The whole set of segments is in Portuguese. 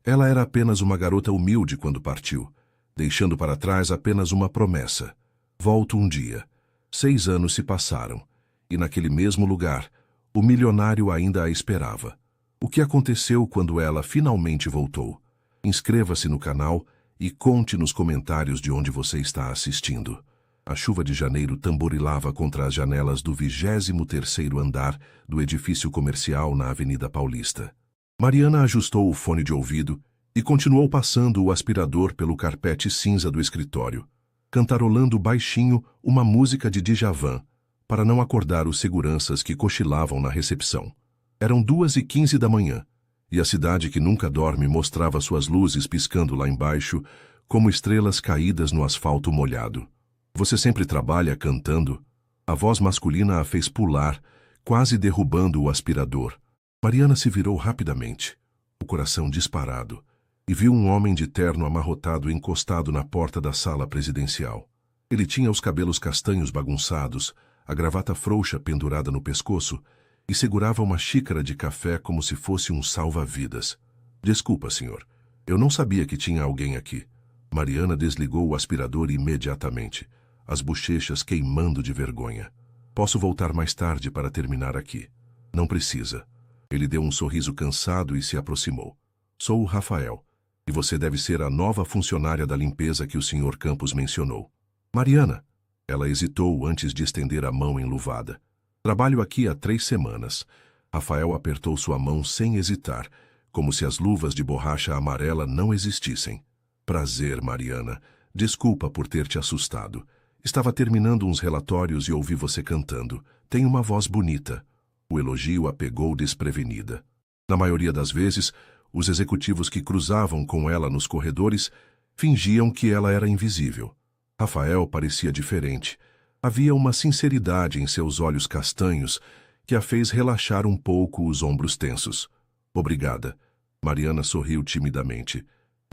Ela era apenas uma garota humilde quando partiu, deixando para trás apenas uma promessa. Volto um dia. 6 anos se passaram, e naquele mesmo lugar, o milionário ainda a esperava. O que aconteceu quando ela finalmente voltou? Inscreva-se no canal e conte nos comentários de onde você está assistindo. A chuva de janeiro tamborilava contra as janelas do 23º andar do edifício comercial na Avenida Paulista. Mariana ajustou o fone de ouvido e continuou passando o aspirador pelo carpete cinza do escritório, cantarolando baixinho uma música de Djavan, para não acordar os seguranças que cochilavam na recepção. Eram 2h15 da manhã, e a cidade que nunca dorme mostrava suas luzes piscando lá embaixo, como estrelas caídas no asfalto molhado. Você sempre trabalha cantando? A voz masculina a fez pular, quase derrubando o aspirador. Mariana se virou rapidamente, o coração disparado, e viu um homem de terno amarrotado encostado na porta da sala presidencial. Ele tinha os cabelos castanhos bagunçados, a gravata frouxa pendurada no pescoço, e segurava uma xícara de café como se fosse um salva-vidas. Desculpa, senhor. Eu não sabia que tinha alguém aqui. Mariana desligou o aspirador imediatamente, as bochechas queimando de vergonha. Posso voltar mais tarde para terminar aqui. Não precisa. Ele deu um sorriso cansado e se aproximou. Sou o Rafael, e você deve ser a nova funcionária da limpeza que o Sr. Campos mencionou. Mariana. Ela hesitou antes de estender a mão enluvada. Trabalho aqui há 3 semanas. Rafael apertou sua mão sem hesitar, como se as luvas de borracha amarela não existissem. Prazer, Mariana. Desculpa por ter te assustado. Estava terminando uns relatórios e ouvi você cantando. Tem uma voz bonita. O elogio a pegou desprevenida. Na maioria das vezes, os executivos que cruzavam com ela nos corredores fingiam que ela era invisível. Rafael parecia diferente. Havia uma sinceridade em seus olhos castanhos que a fez relaxar um pouco os ombros tensos. Obrigada. Mariana sorriu timidamente.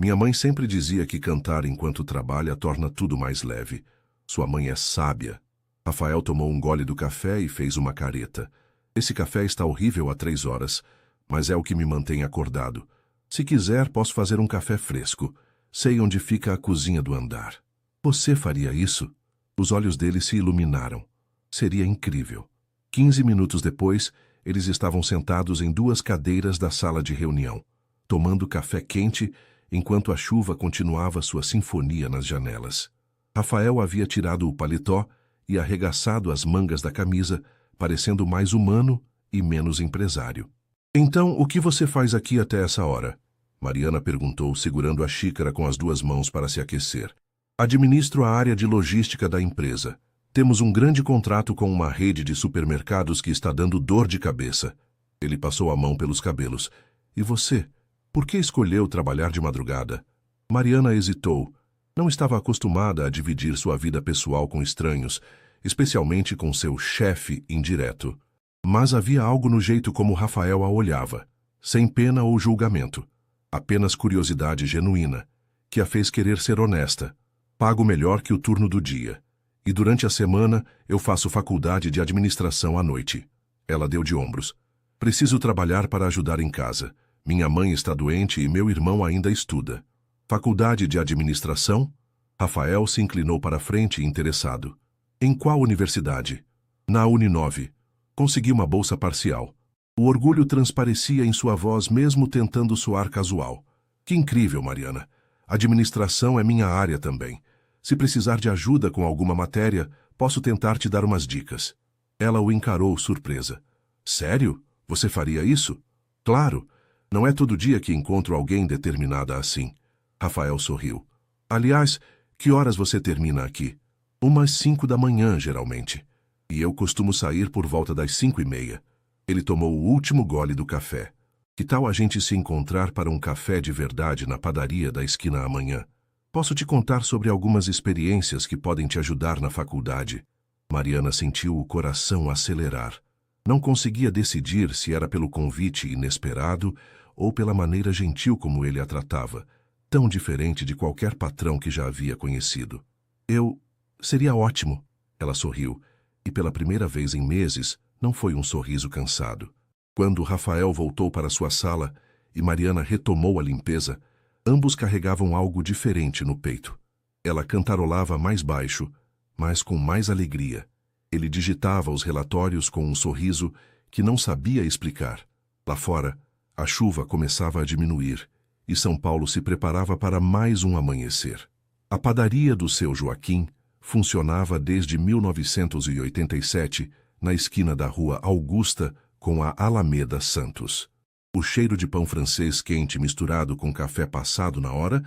Minha mãe sempre dizia que cantar enquanto trabalha torna tudo mais leve. Sua mãe é sábia. Rafael tomou um gole do café e fez uma careta. Esse café está horrível há 3 horas, mas é o que me mantém acordado. Se quiser, posso fazer um café fresco. Sei onde fica a cozinha do andar. Você faria isso? Os olhos dele se iluminaram. Seria incrível. 15 minutos depois, eles estavam sentados em 2 cadeiras da sala de reunião, tomando café quente enquanto a chuva continuava sua sinfonia nas janelas. Rafael havia tirado o paletó e arregaçado as mangas da camisa, parecendo mais humano e menos empresário. Então, o que você faz aqui até essa hora? Mariana perguntou, segurando a xícara com as 2 mãos para se aquecer. Administro a área de logística da empresa. Temos um grande contrato com uma rede de supermercados que está dando dor de cabeça. Ele passou a mão pelos cabelos. E você? Por que escolheu trabalhar de madrugada? Mariana hesitou. Não estava acostumada a dividir sua vida pessoal com estranhos, especialmente com seu chefe indireto. Mas havia algo no jeito como Rafael a olhava, sem pena ou julgamento. Apenas curiosidade genuína, que a fez querer ser honesta. Pago melhor que o turno do dia. E durante a semana eu faço faculdade de administração à noite. Ela deu de ombros. Preciso trabalhar para ajudar em casa. Minha mãe está doente e meu irmão ainda estuda. Faculdade de administração? Rafael se inclinou para a frente, interessado. Em qual universidade? Na Uninove. Consegui uma bolsa parcial. O orgulho transparecia em sua voz mesmo tentando soar casual. Que incrível, Mariana. Administração é minha área também. Se precisar de ajuda com alguma matéria, posso tentar te dar umas dicas. Ela o encarou surpresa. Sério? Você faria isso? Claro. Não é todo dia que encontro alguém determinada assim. Rafael sorriu. Aliás, que horas você termina aqui? Umas 5 da manhã, geralmente. E eu costumo sair por volta das 5h30. Ele tomou o último gole do café. Que tal a gente se encontrar para um café de verdade na padaria da esquina amanhã? Posso te contar sobre algumas experiências que podem te ajudar na faculdade. Mariana sentiu o coração acelerar. Não conseguia decidir se era pelo convite inesperado ou pela maneira gentil como ele a tratava, tão diferente de qualquer patrão que já havia conhecido. Seria ótimo. Ela sorriu, e pela primeira vez em meses, não foi um sorriso cansado. Quando Rafael voltou para sua sala, e Mariana retomou a limpeza, ambos carregavam algo diferente no peito. Ela cantarolava mais baixo, mas com mais alegria. Ele digitava os relatórios com um sorriso que não sabia explicar. Lá fora, a chuva começava a diminuir e São Paulo se preparava para mais um amanhecer. A padaria do seu Joaquim funcionava desde 1987 na esquina da Rua Augusta com a Alameda Santos. O cheiro de pão francês quente misturado com café passado na hora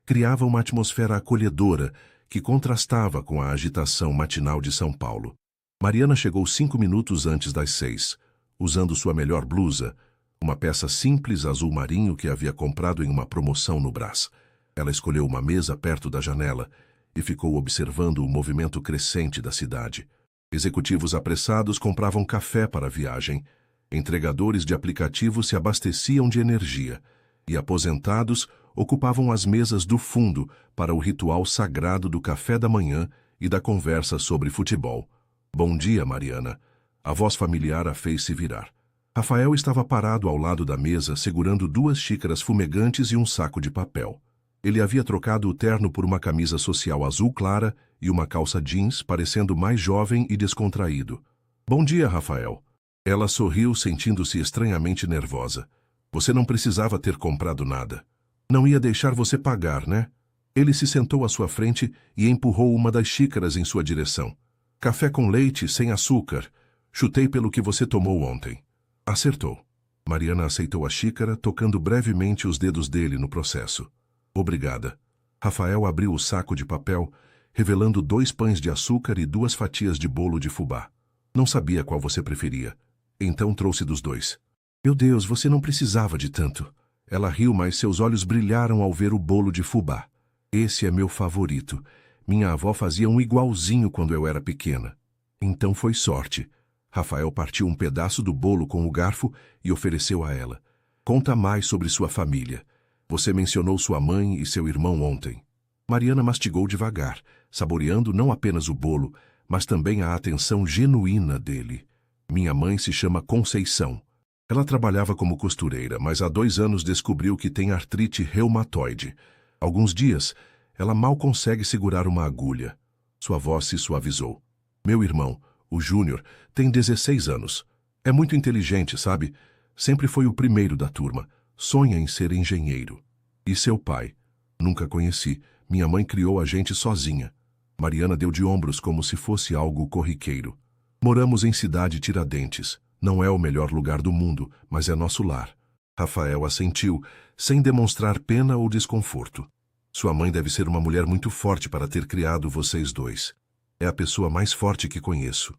criava uma atmosfera acolhedora que contrastava com a agitação matinal de São Paulo. Mariana chegou 5 minutos antes das 6, usando sua melhor blusa, uma peça simples azul marinho que havia comprado em uma promoção no Brás. Ela escolheu uma mesa perto da janela e ficou observando o movimento crescente da cidade. Executivos apressados compravam café para a viagem, entregadores de aplicativos se abasteciam de energia e aposentados ocupavam as mesas do fundo para o ritual sagrado do café da manhã e da conversa sobre futebol. Bom dia, Mariana. A voz familiar a fez se virar. Rafael estava parado ao lado da mesa, segurando 2 xícaras fumegantes e um saco de papel. Ele havia trocado o terno por uma camisa social azul clara e uma calça jeans, parecendo mais jovem e descontraído. Bom dia, Rafael. Ela sorriu, sentindo-se estranhamente nervosa. Você não precisava ter comprado nada. Não ia deixar você pagar, né? Ele se sentou à sua frente e empurrou uma das xícaras em sua direção. Café com leite, sem açúcar. Chutei pelo que você tomou ontem. Acertou. Mariana aceitou a xícara, tocando brevemente os dedos dele no processo. Obrigada. Rafael abriu o saco de papel, revelando 2 pães de açúcar e 2 fatias de bolo de fubá. Não sabia qual você preferia. Então trouxe dos 2. Meu Deus, você não precisava de tanto. Ela riu, mas seus olhos brilharam ao ver o bolo de fubá. Esse é meu favorito. Minha avó fazia um igualzinho quando eu era pequena. Então foi sorte. Rafael partiu um pedaço do bolo com o garfo e ofereceu a ela. Conta mais sobre sua família. Você mencionou sua mãe e seu irmão ontem. Mariana mastigou devagar, saboreando não apenas o bolo, mas também a atenção genuína dele. Minha mãe se chama Conceição. Ela trabalhava como costureira, mas há 2 anos descobriu que tem artrite reumatoide. Alguns dias, ela mal consegue segurar uma agulha. Sua voz se suavizou. Meu irmão, o Júnior, tem 16 anos. É muito inteligente, sabe? Sempre foi o primeiro da turma. Sonha em ser engenheiro. E seu pai? Nunca conheci. Minha mãe criou a gente sozinha. Mariana deu de ombros como se fosse algo corriqueiro. Moramos em Cidade Tiradentes. Não é o melhor lugar do mundo, mas é nosso lar. Rafael assentiu, sem demonstrar pena ou desconforto. Sua mãe deve ser uma mulher muito forte para ter criado vocês 2. É a pessoa mais forte que conheço.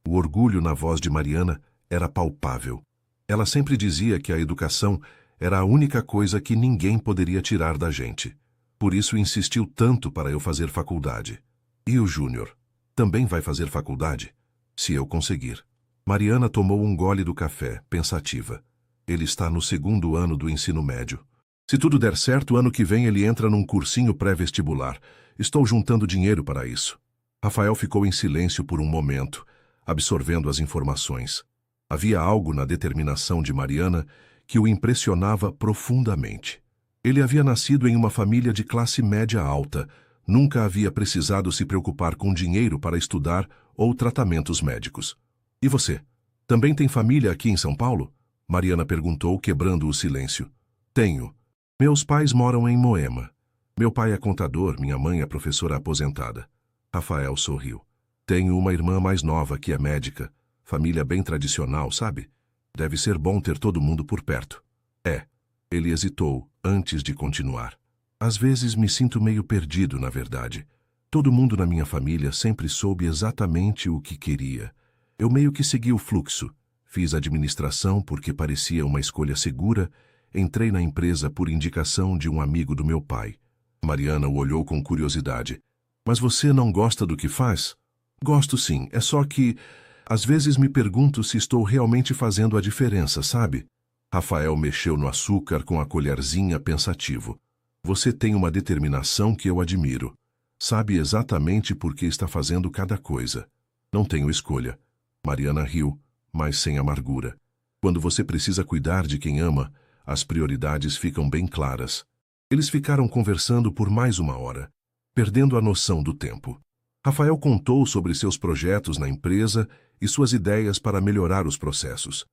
O orgulho na voz de Mariana era palpável. Ela sempre dizia que a educação era a única coisa que ninguém poderia tirar da gente. Por isso insistiu tanto para eu fazer faculdade. E o Júnior? Também vai fazer faculdade? Se eu conseguir. Mariana tomou um gole do café, pensativa. Ele está no 2º ano do ensino médio. Se tudo der certo, ano que vem ele entra num cursinho pré-vestibular. Estou juntando dinheiro para isso. Rafael ficou em silêncio por um momento, absorvendo as informações. Havia algo na determinação de Mariana que o impressionava profundamente. Ele havia nascido em uma família de classe média alta, nunca havia precisado se preocupar com dinheiro para estudar ou tratamentos médicos. E você? Também tem família aqui em São Paulo? Mariana perguntou, quebrando o silêncio. Tenho. Meus pais moram em Moema. Meu pai é contador, minha mãe é professora aposentada. Rafael sorriu. Tenho uma irmã mais nova que é médica. Família bem tradicional, sabe? Deve ser bom ter todo mundo por perto. É. Ele hesitou, antes de continuar. Às vezes me sinto meio perdido, na verdade. Todo mundo na minha família sempre soube exatamente o que queria. Eu meio que segui o fluxo. Fiz administração porque parecia uma escolha segura. Entrei na empresa por indicação de um amigo do meu pai. Mariana o olhou com curiosidade. Mas você não gosta do que faz? Gosto sim, é só que... Às vezes me pergunto se estou realmente fazendo a diferença, sabe? Rafael mexeu no açúcar com a colherzinha pensativo. Você tem uma determinação que eu admiro. Sabe exatamente por que está fazendo cada coisa. Não tenho escolha. Mariana riu, mas sem amargura. Quando você precisa cuidar de quem ama, as prioridades ficam bem claras. Eles ficaram conversando por mais 1 hora, perdendo a noção do tempo. Rafael contou sobre seus projetos na empresa e suas ideias para melhorar os processos.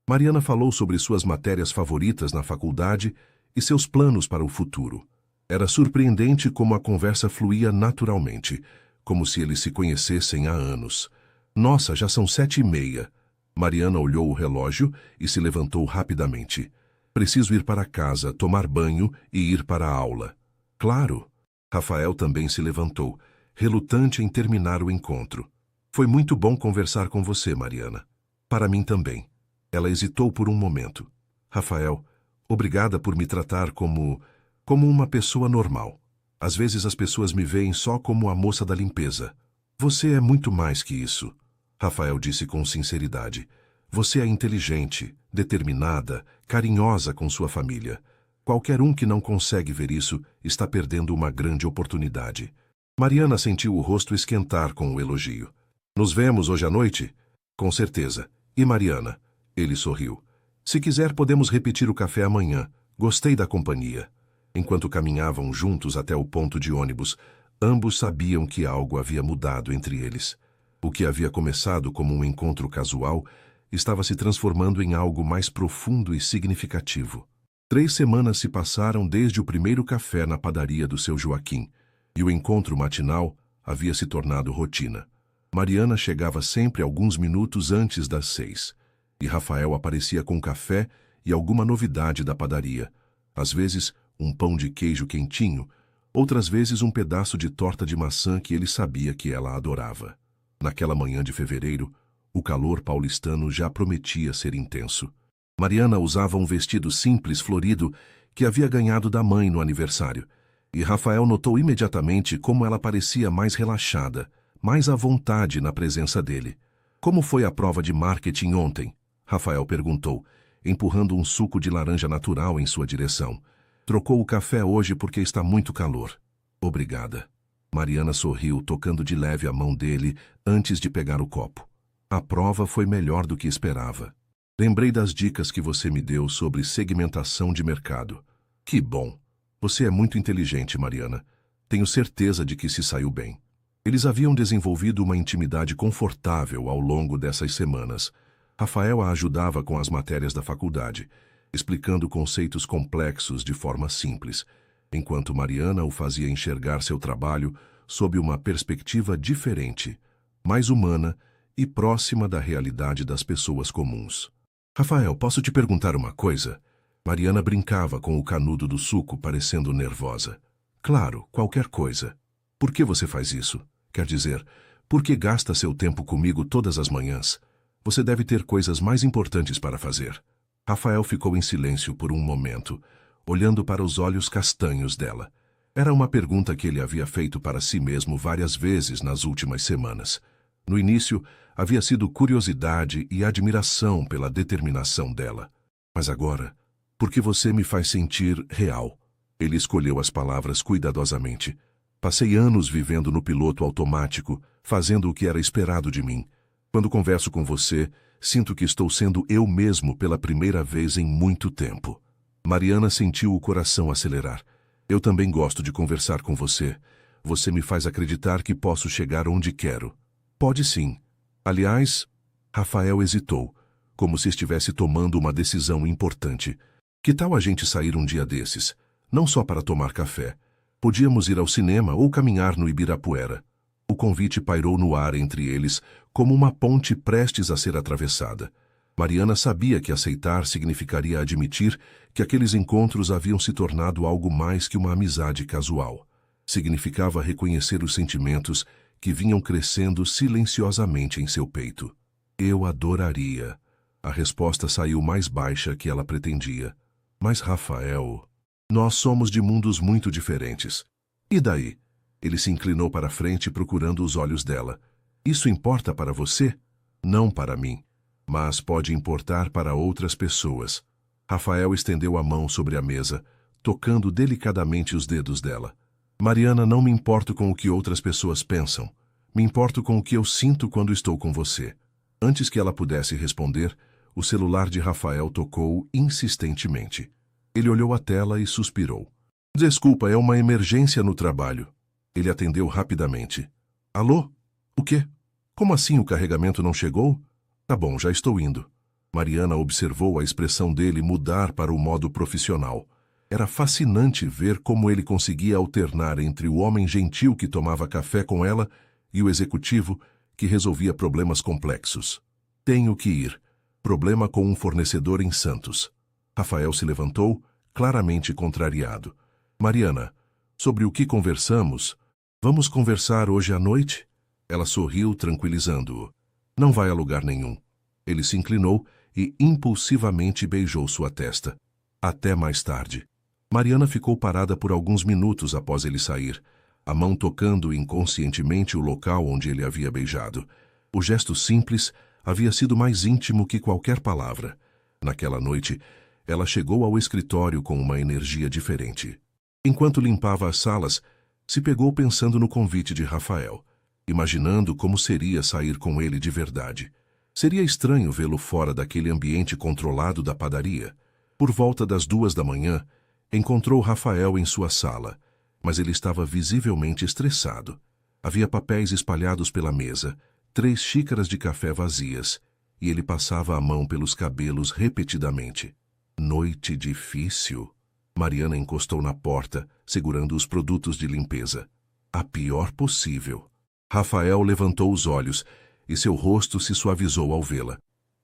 Mariana falou sobre suas matérias favoritas na faculdade e seus planos para o futuro. Era surpreendente como a conversa fluía naturalmente, como se eles se conhecessem há anos. Nossa, já são 7h30. Mariana olhou o relógio e se levantou rapidamente. Preciso ir para casa, tomar banho e ir para a aula. Claro. Rafael também se levantou, relutante em terminar o encontro. Foi muito bom conversar com você, Mariana. Para mim também. Ela hesitou por um momento. Rafael, obrigada por me tratar como uma pessoa normal. Às vezes as pessoas me veem só como a moça da limpeza. Você é muito mais que isso. Rafael disse com sinceridade. Você é inteligente, determinada, carinhosa com sua família. Qualquer um que não consegue ver isso está perdendo uma grande oportunidade. Mariana sentiu o rosto esquentar com o elogio. Nos vemos hoje à noite? Com certeza. E Mariana? Ele sorriu. Se quiser, podemos repetir o café amanhã. Gostei da companhia. Enquanto caminhavam juntos até o ponto de ônibus, ambos sabiam que algo havia mudado entre eles. O que havia começado como um encontro casual estava se transformando em algo mais profundo e significativo. 3 semanas se passaram desde o primeiro café na padaria do seu Joaquim, e o encontro matinal havia se tornado rotina. Mariana chegava sempre alguns minutos antes das 6, e Rafael aparecia com café e alguma novidade da padaria. Às vezes, um pão de queijo quentinho, outras vezes um pedaço de torta de maçã que ele sabia que ela adorava. Naquela manhã de fevereiro, o calor paulistano já prometia ser intenso. Mariana usava um vestido simples florido que havia ganhado da mãe no aniversário, e Rafael notou imediatamente como ela parecia mais relaxada, mais à vontade na presença dele. Como foi a prova de marketing ontem? Rafael perguntou, empurrando um suco de laranja natural em sua direção. Trocou o café hoje porque está muito calor. Obrigada. Mariana sorriu, tocando de leve a mão dele antes de pegar o copo. A prova foi melhor do que esperava. Lembrei das dicas que você me deu sobre segmentação de mercado. Que bom! Você é muito inteligente, Mariana. Tenho certeza de que se saiu bem. Eles haviam desenvolvido uma intimidade confortável ao longo dessas semanas. Rafael a ajudava com as matérias da faculdade, explicando conceitos complexos de forma simples, enquanto Mariana o fazia enxergar seu trabalho sob uma perspectiva diferente, mais humana e próxima da realidade das pessoas comuns. Rafael, posso te perguntar uma coisa? Mariana brincava com o canudo do suco, parecendo nervosa. Claro, qualquer coisa. Por que você faz isso? Quer dizer, por que gasta seu tempo comigo todas as manhãs? Você deve ter coisas mais importantes para fazer. Rafael ficou em silêncio por um momento, olhando para os olhos castanhos dela. Era uma pergunta que ele havia feito para si mesmo várias vezes nas últimas semanas. No início, havia sido curiosidade e admiração pela determinação dela. Mas agora, porque você me faz sentir real. Ele escolheu as palavras cuidadosamente. Passei anos vivendo no piloto automático, fazendo o que era esperado de mim. Quando converso com você, sinto que estou sendo eu mesmo pela primeira vez em muito tempo. Mariana sentiu o coração acelerar. Eu também gosto de conversar com você. Você me faz acreditar que posso chegar onde quero. Pode sim. Aliás, Rafael hesitou, como se estivesse tomando uma decisão importante. Que tal a gente sair um dia desses? Não só para tomar café. Podíamos ir ao cinema ou caminhar no Ibirapuera. O convite pairou no ar entre eles, como uma ponte prestes a ser atravessada. Mariana sabia que aceitar significaria admitir que aqueles encontros haviam se tornado algo mais que uma amizade casual. Significava reconhecer os sentimentos que vinham crescendo silenciosamente em seu peito. Eu adoraria. A resposta saiu mais baixa que ela pretendia. Mas Rafael, nós somos de mundos muito diferentes. E daí? Ele se inclinou para a frente procurando os olhos dela. Isso importa para você? Não para mim, mas pode importar para outras pessoas. Rafael estendeu a mão sobre a mesa, tocando delicadamente os dedos dela. Mariana, não me importo com o que outras pessoas pensam. Me importo com o que eu sinto quando estou com você. Antes que ela pudesse responder, o celular de Rafael tocou insistentemente. Ele olhou a tela e suspirou. Desculpa, é uma emergência no trabalho. Ele atendeu rapidamente. Alô? O quê? Como assim o carregamento não chegou? Tá bom, já estou indo. Mariana observou a expressão dele mudar para o modo profissional. Era fascinante ver como ele conseguia alternar entre o homem gentil que tomava café com ela e o executivo que resolvia problemas complexos. Tenho que ir. Problema com um fornecedor em Santos. Rafael se levantou, claramente contrariado. Mariana, sobre o que conversamos? Vamos conversar hoje à noite? Ela sorriu, tranquilizando-o. Não vai a lugar nenhum. Ele se inclinou e impulsivamente beijou sua testa. Até mais tarde. Mariana ficou parada por alguns minutos após ele sair, a mão tocando inconscientemente o local onde ele havia beijado. O gesto simples havia sido mais íntimo que qualquer palavra. Naquela noite, ela chegou ao escritório com uma energia diferente. Enquanto limpava as salas, se pegou pensando no convite de Rafael, imaginando como seria sair com ele de verdade. Seria estranho vê-lo fora daquele ambiente controlado da padaria. Por volta das 2 da manhã, encontrou Rafael em sua sala, mas ele estava visivelmente estressado. Havia papéis espalhados pela mesa, 3 xícaras de café vazias, e ele passava a mão pelos cabelos repetidamente. Noite difícil. Mariana encostou na porta, segurando os produtos de limpeza. A pior possível. Rafael levantou os olhos e seu rosto se suavizou ao vê-la.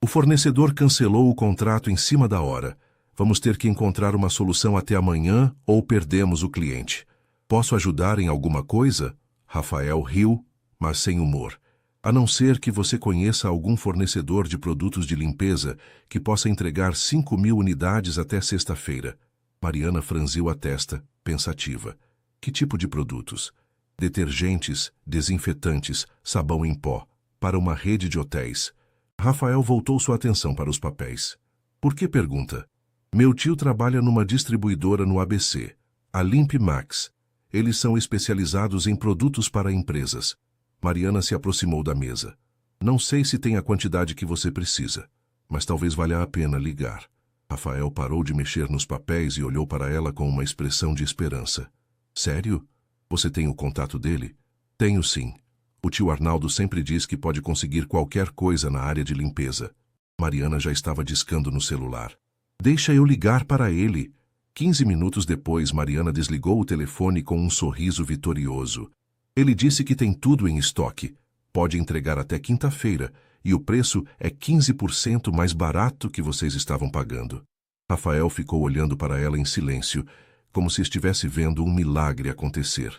O fornecedor cancelou o contrato em cima da hora. Vamos ter que encontrar uma solução até amanhã ou perdemos o cliente. Posso ajudar em alguma coisa? Rafael riu, mas sem humor. A não ser que você conheça algum fornecedor de produtos de limpeza que possa entregar 5.000 unidades até sexta-feira. Mariana franziu a testa, pensativa. Que tipo de produtos? Detergentes, desinfetantes, sabão em pó, para uma rede de hotéis. Rafael voltou sua atenção para os papéis. Por que pergunta? Meu tio trabalha numa distribuidora no ABC, a Limp Max. Eles são especializados em produtos para empresas. Mariana se aproximou da mesa. Não sei se tem a quantidade que você precisa, mas talvez valha a pena ligar. Rafael parou de mexer nos papéis e olhou para ela com uma expressão de esperança. Sério? Você tem o contato dele? Tenho sim. O tio Arnaldo sempre diz que pode conseguir qualquer coisa na área de limpeza. Mariana já estava discando no celular. Deixa eu ligar para ele. 15 minutos depois, Mariana desligou o telefone com um sorriso vitorioso. Ele disse que tem tudo em estoque. Pode entregar até quinta-feira, e o preço é 15% mais barato que vocês estavam pagando. Rafael ficou olhando para ela em silêncio, como se estivesse vendo um milagre acontecer.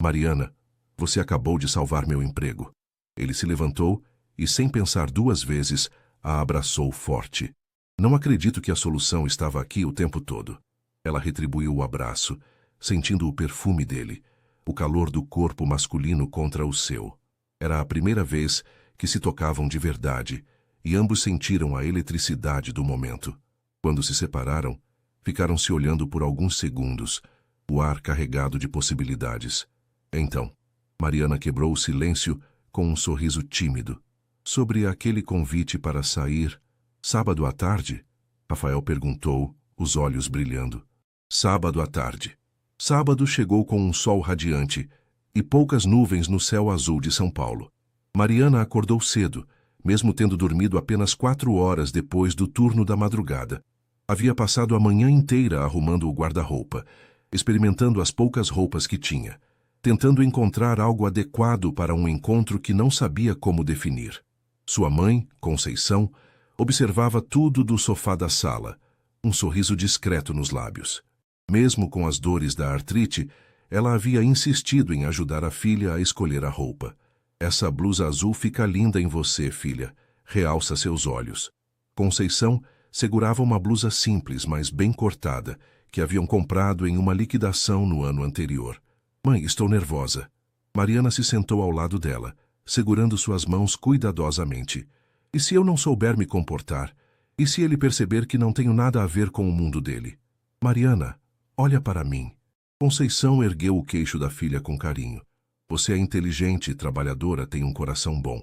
Mariana, você acabou de salvar meu emprego. Ele se levantou e, sem pensar 2 vezes, a abraçou forte. Não acredito que a solução estava aqui o tempo todo. Ela retribuiu o abraço, sentindo o perfume dele, o calor do corpo masculino contra o seu. Era a primeira vez que se tocavam de verdade, e ambos sentiram a eletricidade do momento. Quando se separaram, ficaram se olhando por alguns segundos, o ar carregado de possibilidades. Então, Mariana quebrou o silêncio com um sorriso tímido. Sobre aquele convite para sair, sábado à tarde? Rafael perguntou, os olhos brilhando. Sábado à tarde. Sábado chegou com um sol radiante e poucas nuvens no céu azul de São Paulo. Mariana acordou cedo, mesmo tendo dormido apenas 4 horas depois do turno da madrugada. Havia passado a manhã inteira arrumando o guarda-roupa, experimentando as poucas roupas que tinha, tentando encontrar algo adequado para um encontro que não sabia como definir. Sua mãe, Conceição, observava tudo do sofá da sala, um sorriso discreto nos lábios. Mesmo com as dores da artrite, ela havia insistido em ajudar a filha a escolher a roupa. Essa blusa azul fica linda em você, filha. Realça seus olhos. Conceição segurava uma blusa simples, mas bem cortada, que haviam comprado em uma liquidação no ano anterior. Mãe, estou nervosa. Mariana se sentou ao lado dela, segurando suas mãos cuidadosamente. E se eu não souber me comportar? E se ele perceber que não tenho nada a ver com o mundo dele? Mariana, olha para mim. Conceição ergueu o queixo da filha com carinho. Você é inteligente e trabalhadora, tem um coração bom.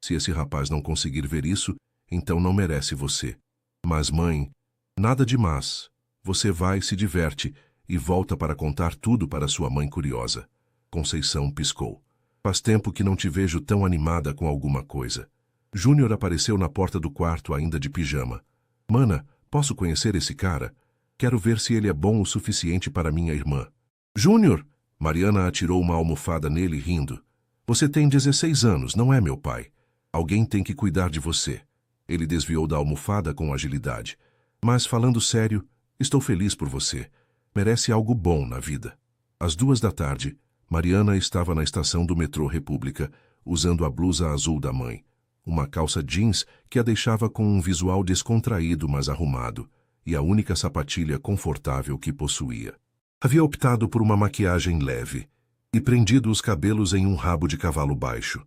Se esse rapaz não conseguir ver isso, então não merece você. Mas, mãe, nada de mas. Você vai, se diverte e volta para contar tudo para sua mãe curiosa. Conceição piscou. Faz tempo que não te vejo tão animada com alguma coisa. Júnior apareceu na porta do quarto ainda de pijama. Mana, posso conhecer esse cara? Quero ver se ele é bom o suficiente para minha irmã. Júnior! Mariana atirou uma almofada nele rindo. Você tem 16 anos, não é meu pai. Alguém tem que cuidar de você. Ele desviou da almofada com agilidade. Mas, falando sério, estou feliz por você. Merece algo bom na vida. Às 2 da tarde, Mariana estava na estação do metrô República, usando a blusa azul da mãe. Uma calça jeans que a deixava com um visual descontraído, mas arrumado, e a única sapatilha confortável que possuía. Havia optado por uma maquiagem leve e prendido os cabelos em um rabo de cavalo baixo.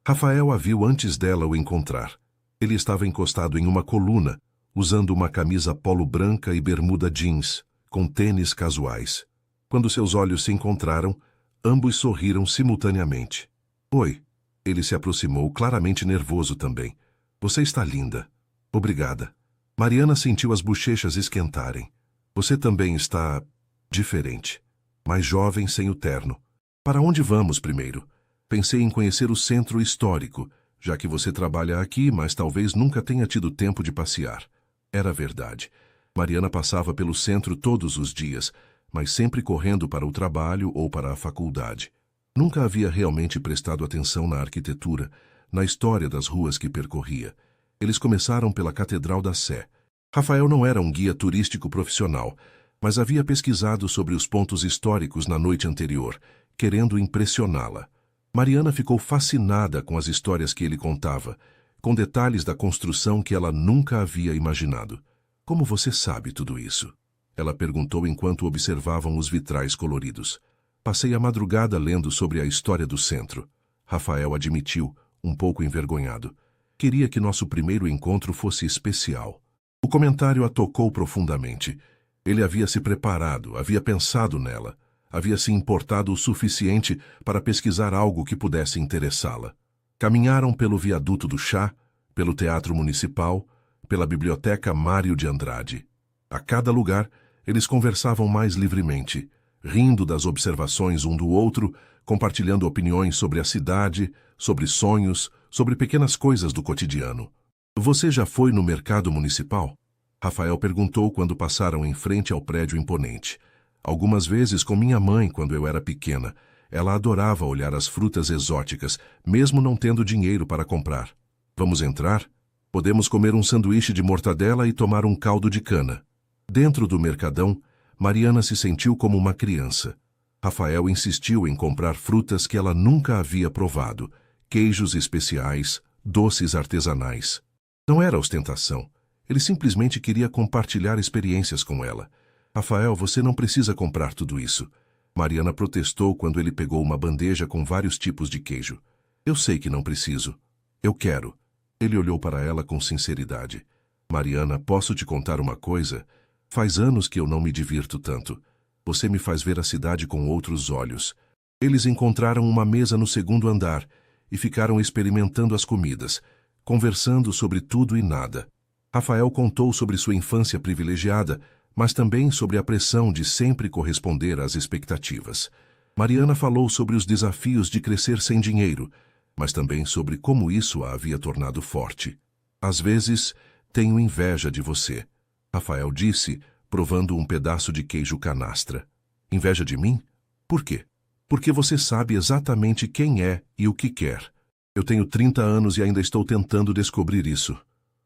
Rafael a viu antes dela o encontrar. Ele estava encostado em uma coluna, usando uma camisa polo branca e bermuda jeans, com tênis casuais. Quando seus olhos se encontraram, ambos sorriram simultaneamente. Oi. Ele se aproximou, claramente nervoso também. Você está linda. Obrigada. Mariana sentiu as bochechas esquentarem. Você também está diferente. Mais jovem sem o terno. Para onde vamos primeiro? Pensei em conhecer o centro histórico, já que você trabalha aqui, mas talvez nunca tenha tido tempo de passear. Era verdade. Mariana passava pelo centro todos os dias, mas sempre correndo para o trabalho ou para a faculdade. Nunca havia realmente prestado atenção na arquitetura, na história das ruas que percorria. Eles começaram pela Catedral da Sé. Rafael não era um guia turístico profissional, mas havia pesquisado sobre os pontos históricos na noite anterior, querendo impressioná-la. Mariana ficou fascinada com as histórias que ele contava, com detalhes da construção que ela nunca havia imaginado. Como você sabe tudo isso? Ela perguntou enquanto observavam os vitrais coloridos. Passei a madrugada lendo sobre a história do centro. Rafael admitiu, um pouco envergonhado. Queria que nosso primeiro encontro fosse especial. O comentário a tocou profundamente. Ele havia se preparado, havia pensado nela, havia se importado o suficiente para pesquisar algo que pudesse interessá-la. Caminharam pelo viaduto do Chá, pelo Teatro Municipal, pela Biblioteca Mário de Andrade. A cada lugar, eles conversavam mais livremente, rindo das observações um do outro, compartilhando opiniões sobre a cidade, sobre sonhos, sobre pequenas coisas do cotidiano. Você já foi no mercado municipal? Rafael perguntou quando passaram em frente ao prédio imponente. Algumas vezes com minha mãe quando eu era pequena. Ela adorava olhar as frutas exóticas, mesmo não tendo dinheiro para comprar. Vamos entrar? Podemos comer um sanduíche de mortadela e tomar um caldo de cana. Dentro do mercadão, Mariana se sentiu como uma criança. Rafael insistiu em comprar frutas que ela nunca havia provado, queijos especiais, doces artesanais. Não era ostentação. Ele simplesmente queria compartilhar experiências com ela. Rafael, você não precisa comprar tudo isso. Mariana protestou quando ele pegou uma bandeja com vários tipos de queijo. Eu sei que não preciso. Eu quero. Ele olhou para ela com sinceridade. Mariana, posso te contar uma coisa? Faz anos que eu não me divirto tanto. Você me faz ver a cidade com outros olhos. Eles encontraram uma mesa no segundo andar e ficaram experimentando as comidas, conversando sobre tudo e nada. Rafael contou sobre sua infância privilegiada, mas também sobre a pressão de sempre corresponder às expectativas. Mariana falou sobre os desafios de crescer sem dinheiro, mas também sobre como isso a havia tornado forte. Às vezes, tenho inveja de você, Rafael disse, provando um pedaço de queijo canastra. Inveja de mim? Por quê? Porque você sabe exatamente quem é e o que quer. Eu tenho 30 anos e ainda estou tentando descobrir isso.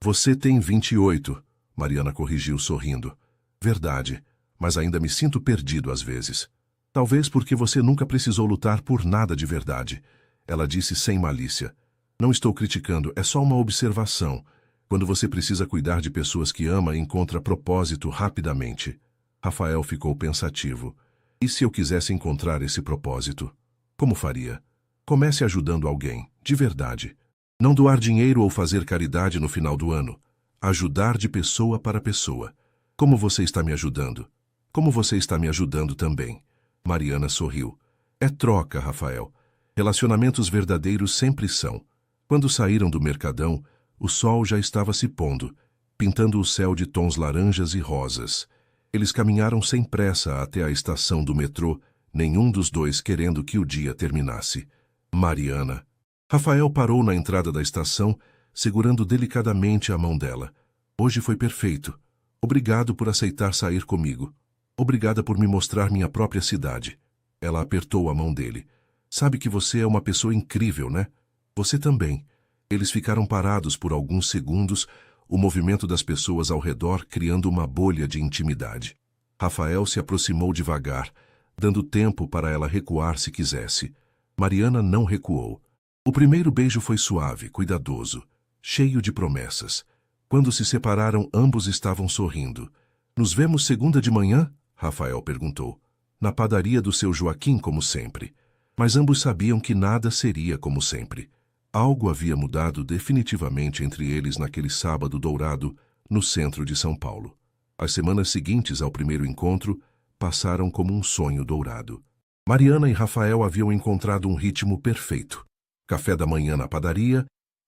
Você tem 28, Mariana corrigiu sorrindo. Verdade, mas ainda me sinto perdido às vezes. Talvez porque você nunca precisou lutar por nada de verdade. Ela disse sem malícia. Não estou criticando, é só uma observação. Quando você precisa cuidar de pessoas que ama, encontra propósito rapidamente. Rafael ficou pensativo. E se eu quisesse encontrar esse propósito? Como faria? Comece ajudando alguém, de verdade. Não doar dinheiro ou fazer caridade no final do ano. Ajudar de pessoa para pessoa. Como você está me ajudando? Como você está me ajudando também? Mariana sorriu. É troca, Rafael. Relacionamentos verdadeiros sempre são. Quando saíram do mercadão, o sol já estava se pondo, pintando o céu de tons laranjas e rosas. Eles caminharam sem pressa até a estação do metrô, nenhum dos dois querendo que o dia terminasse. Mariana. Rafael parou na entrada da estação, segurando delicadamente a mão dela. Hoje foi perfeito. Obrigado por aceitar sair comigo. Obrigada por me mostrar minha própria cidade. Ela apertou a mão dele. Sabe que você é uma pessoa incrível, né? Você também. Eles ficaram parados por alguns segundos, o movimento das pessoas ao redor criando uma bolha de intimidade. Rafael se aproximou devagar, dando tempo para ela recuar se quisesse. Mariana não recuou. O primeiro beijo foi suave, cuidadoso, cheio de promessas. Quando se separaram, ambos estavam sorrindo. Nos vemos segunda de manhã? Rafael perguntou. Na padaria do seu Joaquim, como sempre. Mas ambos sabiam que nada seria como sempre. Algo havia mudado definitivamente entre eles naquele sábado dourado, no centro de São Paulo. As semanas seguintes ao primeiro encontro passaram como um sonho dourado. Mariana e Rafael haviam encontrado um ritmo perfeito. Café da manhã na padaria,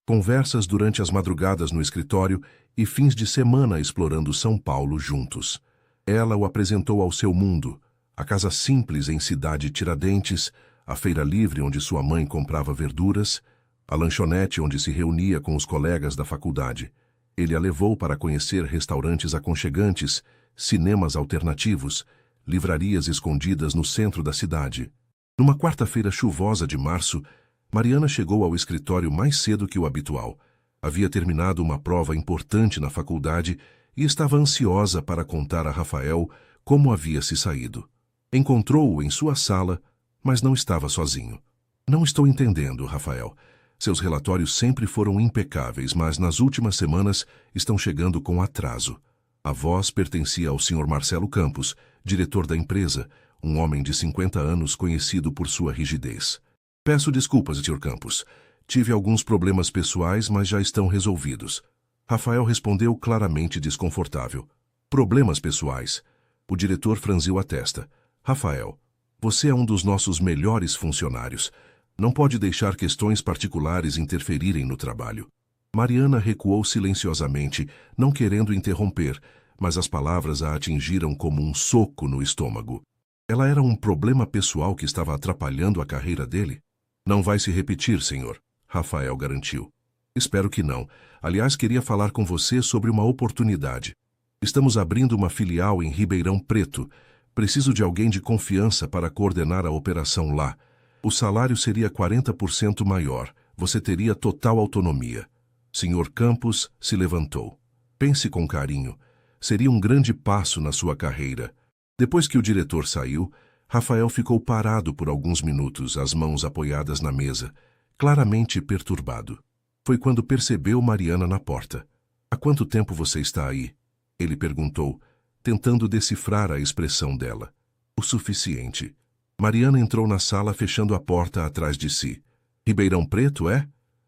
conversas durante as madrugadas no escritório e fins de semana explorando São Paulo juntos. Ela o apresentou ao seu mundo, a casa simples em Cidade Tiradentes, a feira livre onde sua mãe comprava verduras, a lanchonete onde se reunia com os colegas da faculdade. Ele a levou para conhecer restaurantes aconchegantes, cinemas alternativos, livrarias escondidas no centro da cidade. Numa quarta-feira chuvosa de março, Mariana chegou ao escritório mais cedo que o habitual. Havia terminado uma prova importante na faculdade e estava ansiosa para contar a Rafael como havia se saído. Encontrou-o em sua sala, mas não estava sozinho. Não estou entendendo, Rafael. Seus relatórios sempre foram impecáveis, mas nas últimas semanas estão chegando com atraso. A voz pertencia ao Sr. Marcelo Campos, diretor da empresa, um homem de 50 anos conhecido por sua rigidez. Peço desculpas, Sr. Campos. Tive alguns problemas pessoais, mas já estão resolvidos. Rafael respondeu claramente desconfortável. Problemas pessoais? O diretor franziu a testa. Rafael, você é um dos nossos melhores funcionários. Não pode deixar questões particulares interferirem no trabalho. Mariana recuou silenciosamente, não querendo interromper, mas as palavras a atingiram como um soco no estômago. Ela era um problema pessoal que estava atrapalhando a carreira dele? Não vai se repetir, senhor, Rafael garantiu. Espero que não. Aliás, queria falar com você sobre uma oportunidade. Estamos abrindo uma filial em Ribeirão Preto. Preciso de alguém de confiança para coordenar a operação lá. O salário seria 40% maior. Você teria total autonomia. Sr. Campos se levantou. Pense com carinho. Seria um grande passo na sua carreira. Depois que o diretor saiu, Rafael ficou parado por alguns minutos, as mãos apoiadas na mesa, claramente perturbado. Foi quando percebeu Mariana na porta. Há quanto tempo você está aí? Ele perguntou, tentando decifrar a expressão dela. O suficiente. Mariana entrou na sala fechando a porta atrás de si. Ribeirão Preto, é?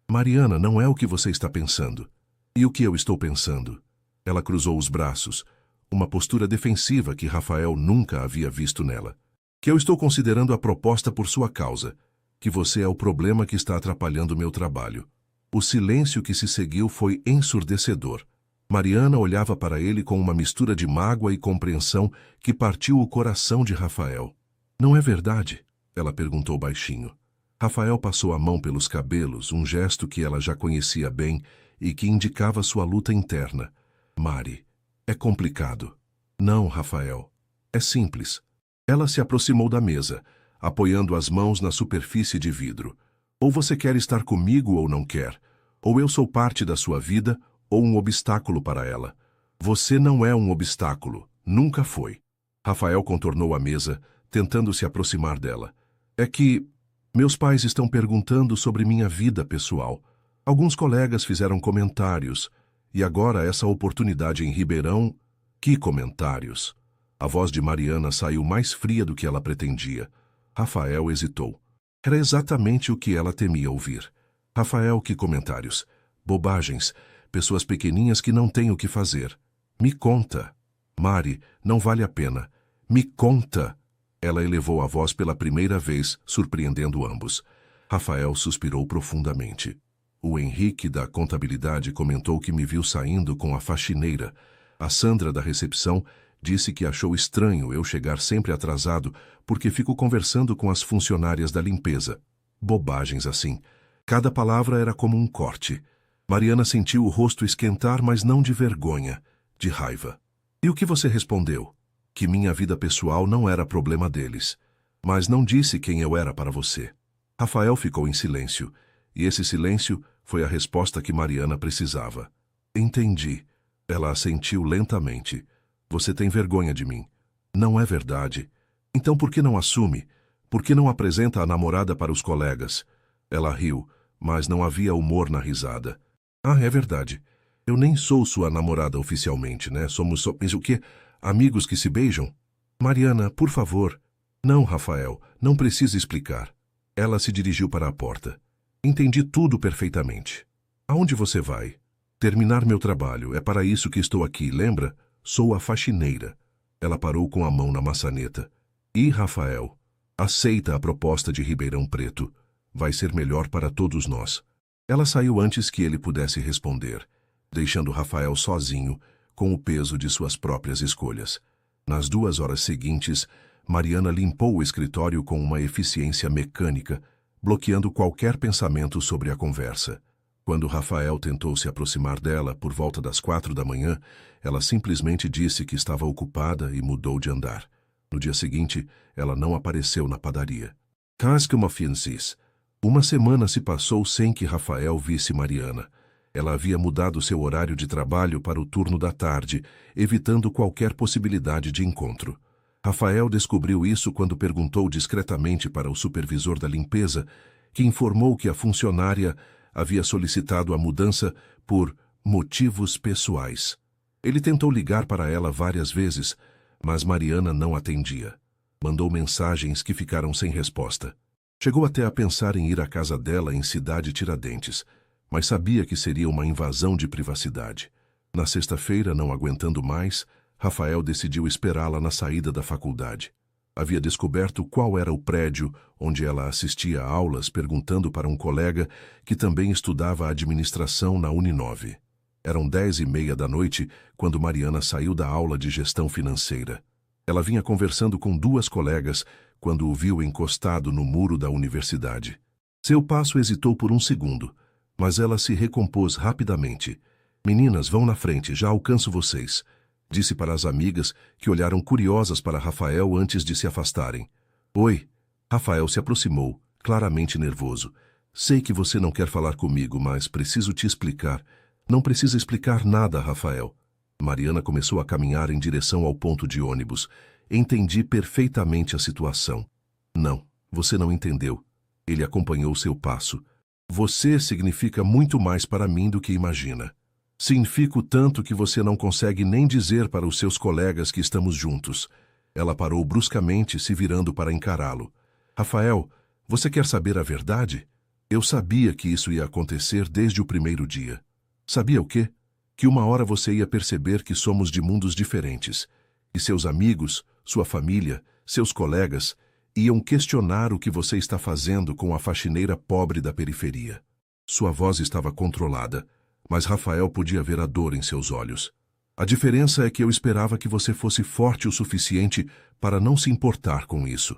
Mariana, não é o que você está pensando. E o que eu estou pensando? Ela cruzou os braços, uma postura defensiva que Rafael nunca havia visto nela. Que eu estou considerando a proposta por sua causa, que você é o problema que está atrapalhando meu trabalho. O silêncio que se seguiu foi ensurdecedor. Mariana olhava para ele com uma mistura de mágoa e compreensão que partiu o coração de Rafael. Não é verdade? Ela perguntou baixinho. Rafael passou a mão pelos cabelos, um gesto que ela já conhecia bem e que indicava sua luta interna. Mari, é complicado. Não, Rafael. É simples. Ela se aproximou da mesa, apoiando as mãos na superfície de vidro. Ou você quer estar comigo ou não quer. Ou eu sou parte da sua vida ou um obstáculo para ela. Você não é um obstáculo. Nunca foi. Rafael contornou a mesa, tentando se aproximar dela. É que meus pais estão perguntando sobre minha vida pessoal. Alguns colegas fizeram comentários. E agora essa oportunidade em Ribeirão... Que comentários? A voz de Mariana saiu mais fria do que ela pretendia. Rafael hesitou. Era exatamente o que ela temia ouvir. Rafael, que comentários? Bobagens. Pessoas pequeninhas que não têm o que fazer. Me conta. Mari, não vale a pena. Me conta. Ela elevou a voz pela primeira vez, surpreendendo ambos. Rafael suspirou profundamente. O Henrique da contabilidade comentou que me viu saindo com a faxineira. A Sandra da recepção Disse que achou estranho eu chegar sempre atrasado porque fico conversando com as funcionárias da limpeza. Bobagens assim. Cada palavra era como um corte. Mariana sentiu o rosto esquentar, mas não de vergonha, de raiva. E o que você respondeu? Que minha vida pessoal não era problema deles. Mas não disse quem eu era para você. Rafael ficou em silêncio, e esse silêncio foi a resposta que Mariana precisava. Entendi. Ela assentiu lentamente. Você tem vergonha de mim. Não é verdade. Então por que não assume? Por que não apresenta a namorada para os colegas? Ela riu, mas não havia humor na risada. Ah, é verdade. Eu nem sou sua namorada oficialmente, né? Somos só... Mas o quê? Amigos que se beijam? Mariana, por favor. Não, Rafael, não precisa explicar. Ela se dirigiu para a porta. Entendi tudo perfeitamente. Aonde você vai? Terminar meu trabalho. É para isso que estou aqui, lembra? Sou a faxineira. Ela parou com a mão na maçaneta. E, Rafael, aceita a proposta de Ribeirão Preto. Vai ser melhor para todos nós. Ela saiu antes que ele pudesse responder, deixando Rafael sozinho, com o peso de suas próprias escolhas. Nas 2 horas seguintes, Mariana limpou o escritório com uma eficiência mecânica, bloqueando qualquer pensamento sobre a conversa. Quando Rafael tentou se aproximar dela por volta das 4 da manhã, ela simplesmente disse que estava ocupada e mudou de andar. No dia seguinte, ela não apareceu na padaria. Casca uma fiancis. Uma semana se passou sem que Rafael visse Mariana. Ela havia mudado seu horário de trabalho para o turno da tarde, evitando qualquer possibilidade de encontro. Rafael descobriu isso quando perguntou discretamente para o supervisor da limpeza, que informou que a funcionária havia solicitado a mudança por motivos pessoais. Ele tentou ligar para ela várias vezes, mas Mariana não atendia. Mandou mensagens que ficaram sem resposta. Chegou até a pensar em ir à casa dela em Cidade Tiradentes, mas sabia que seria uma invasão de privacidade. Na sexta-feira, não aguentando mais, Rafael decidiu esperá-la na saída da faculdade. Havia descoberto qual era o prédio onde ela assistia a aulas, perguntando para um colega que também estudava administração na Uninove. Eram 10h30 da noite quando Mariana saiu da aula de gestão financeira. Ela vinha conversando com 2 colegas quando o viu encostado no muro da universidade. Seu passo hesitou por um segundo, mas ela se recompôs rapidamente. Meninas, vão na frente, já alcanço vocês, disse para as amigas, que olharam curiosas para Rafael antes de se afastarem. Oi. Rafael se aproximou, claramente nervoso. Sei que você não quer falar comigo, mas preciso te explicar. Não precisa explicar nada, Rafael. Mariana começou a caminhar em direção ao ponto de ônibus. Entendi perfeitamente a situação. Não, você não entendeu. Ele acompanhou seu passo. Você significa muito mais para mim do que imagina. Significo tanto que você não consegue nem dizer para os seus colegas que estamos juntos. Ela parou bruscamente, se virando para encará-lo. Rafael, você quer saber a verdade? Eu sabia que isso ia acontecer desde o primeiro dia. Sabia o quê? Que uma hora você ia perceber que somos de mundos diferentes. E seus amigos, sua família, seus colegas, iam questionar o que você está fazendo com a faxineira pobre da periferia. Sua voz estava controlada, mas Rafael podia ver a dor em seus olhos. A diferença é que eu esperava que você fosse forte o suficiente para não se importar com isso.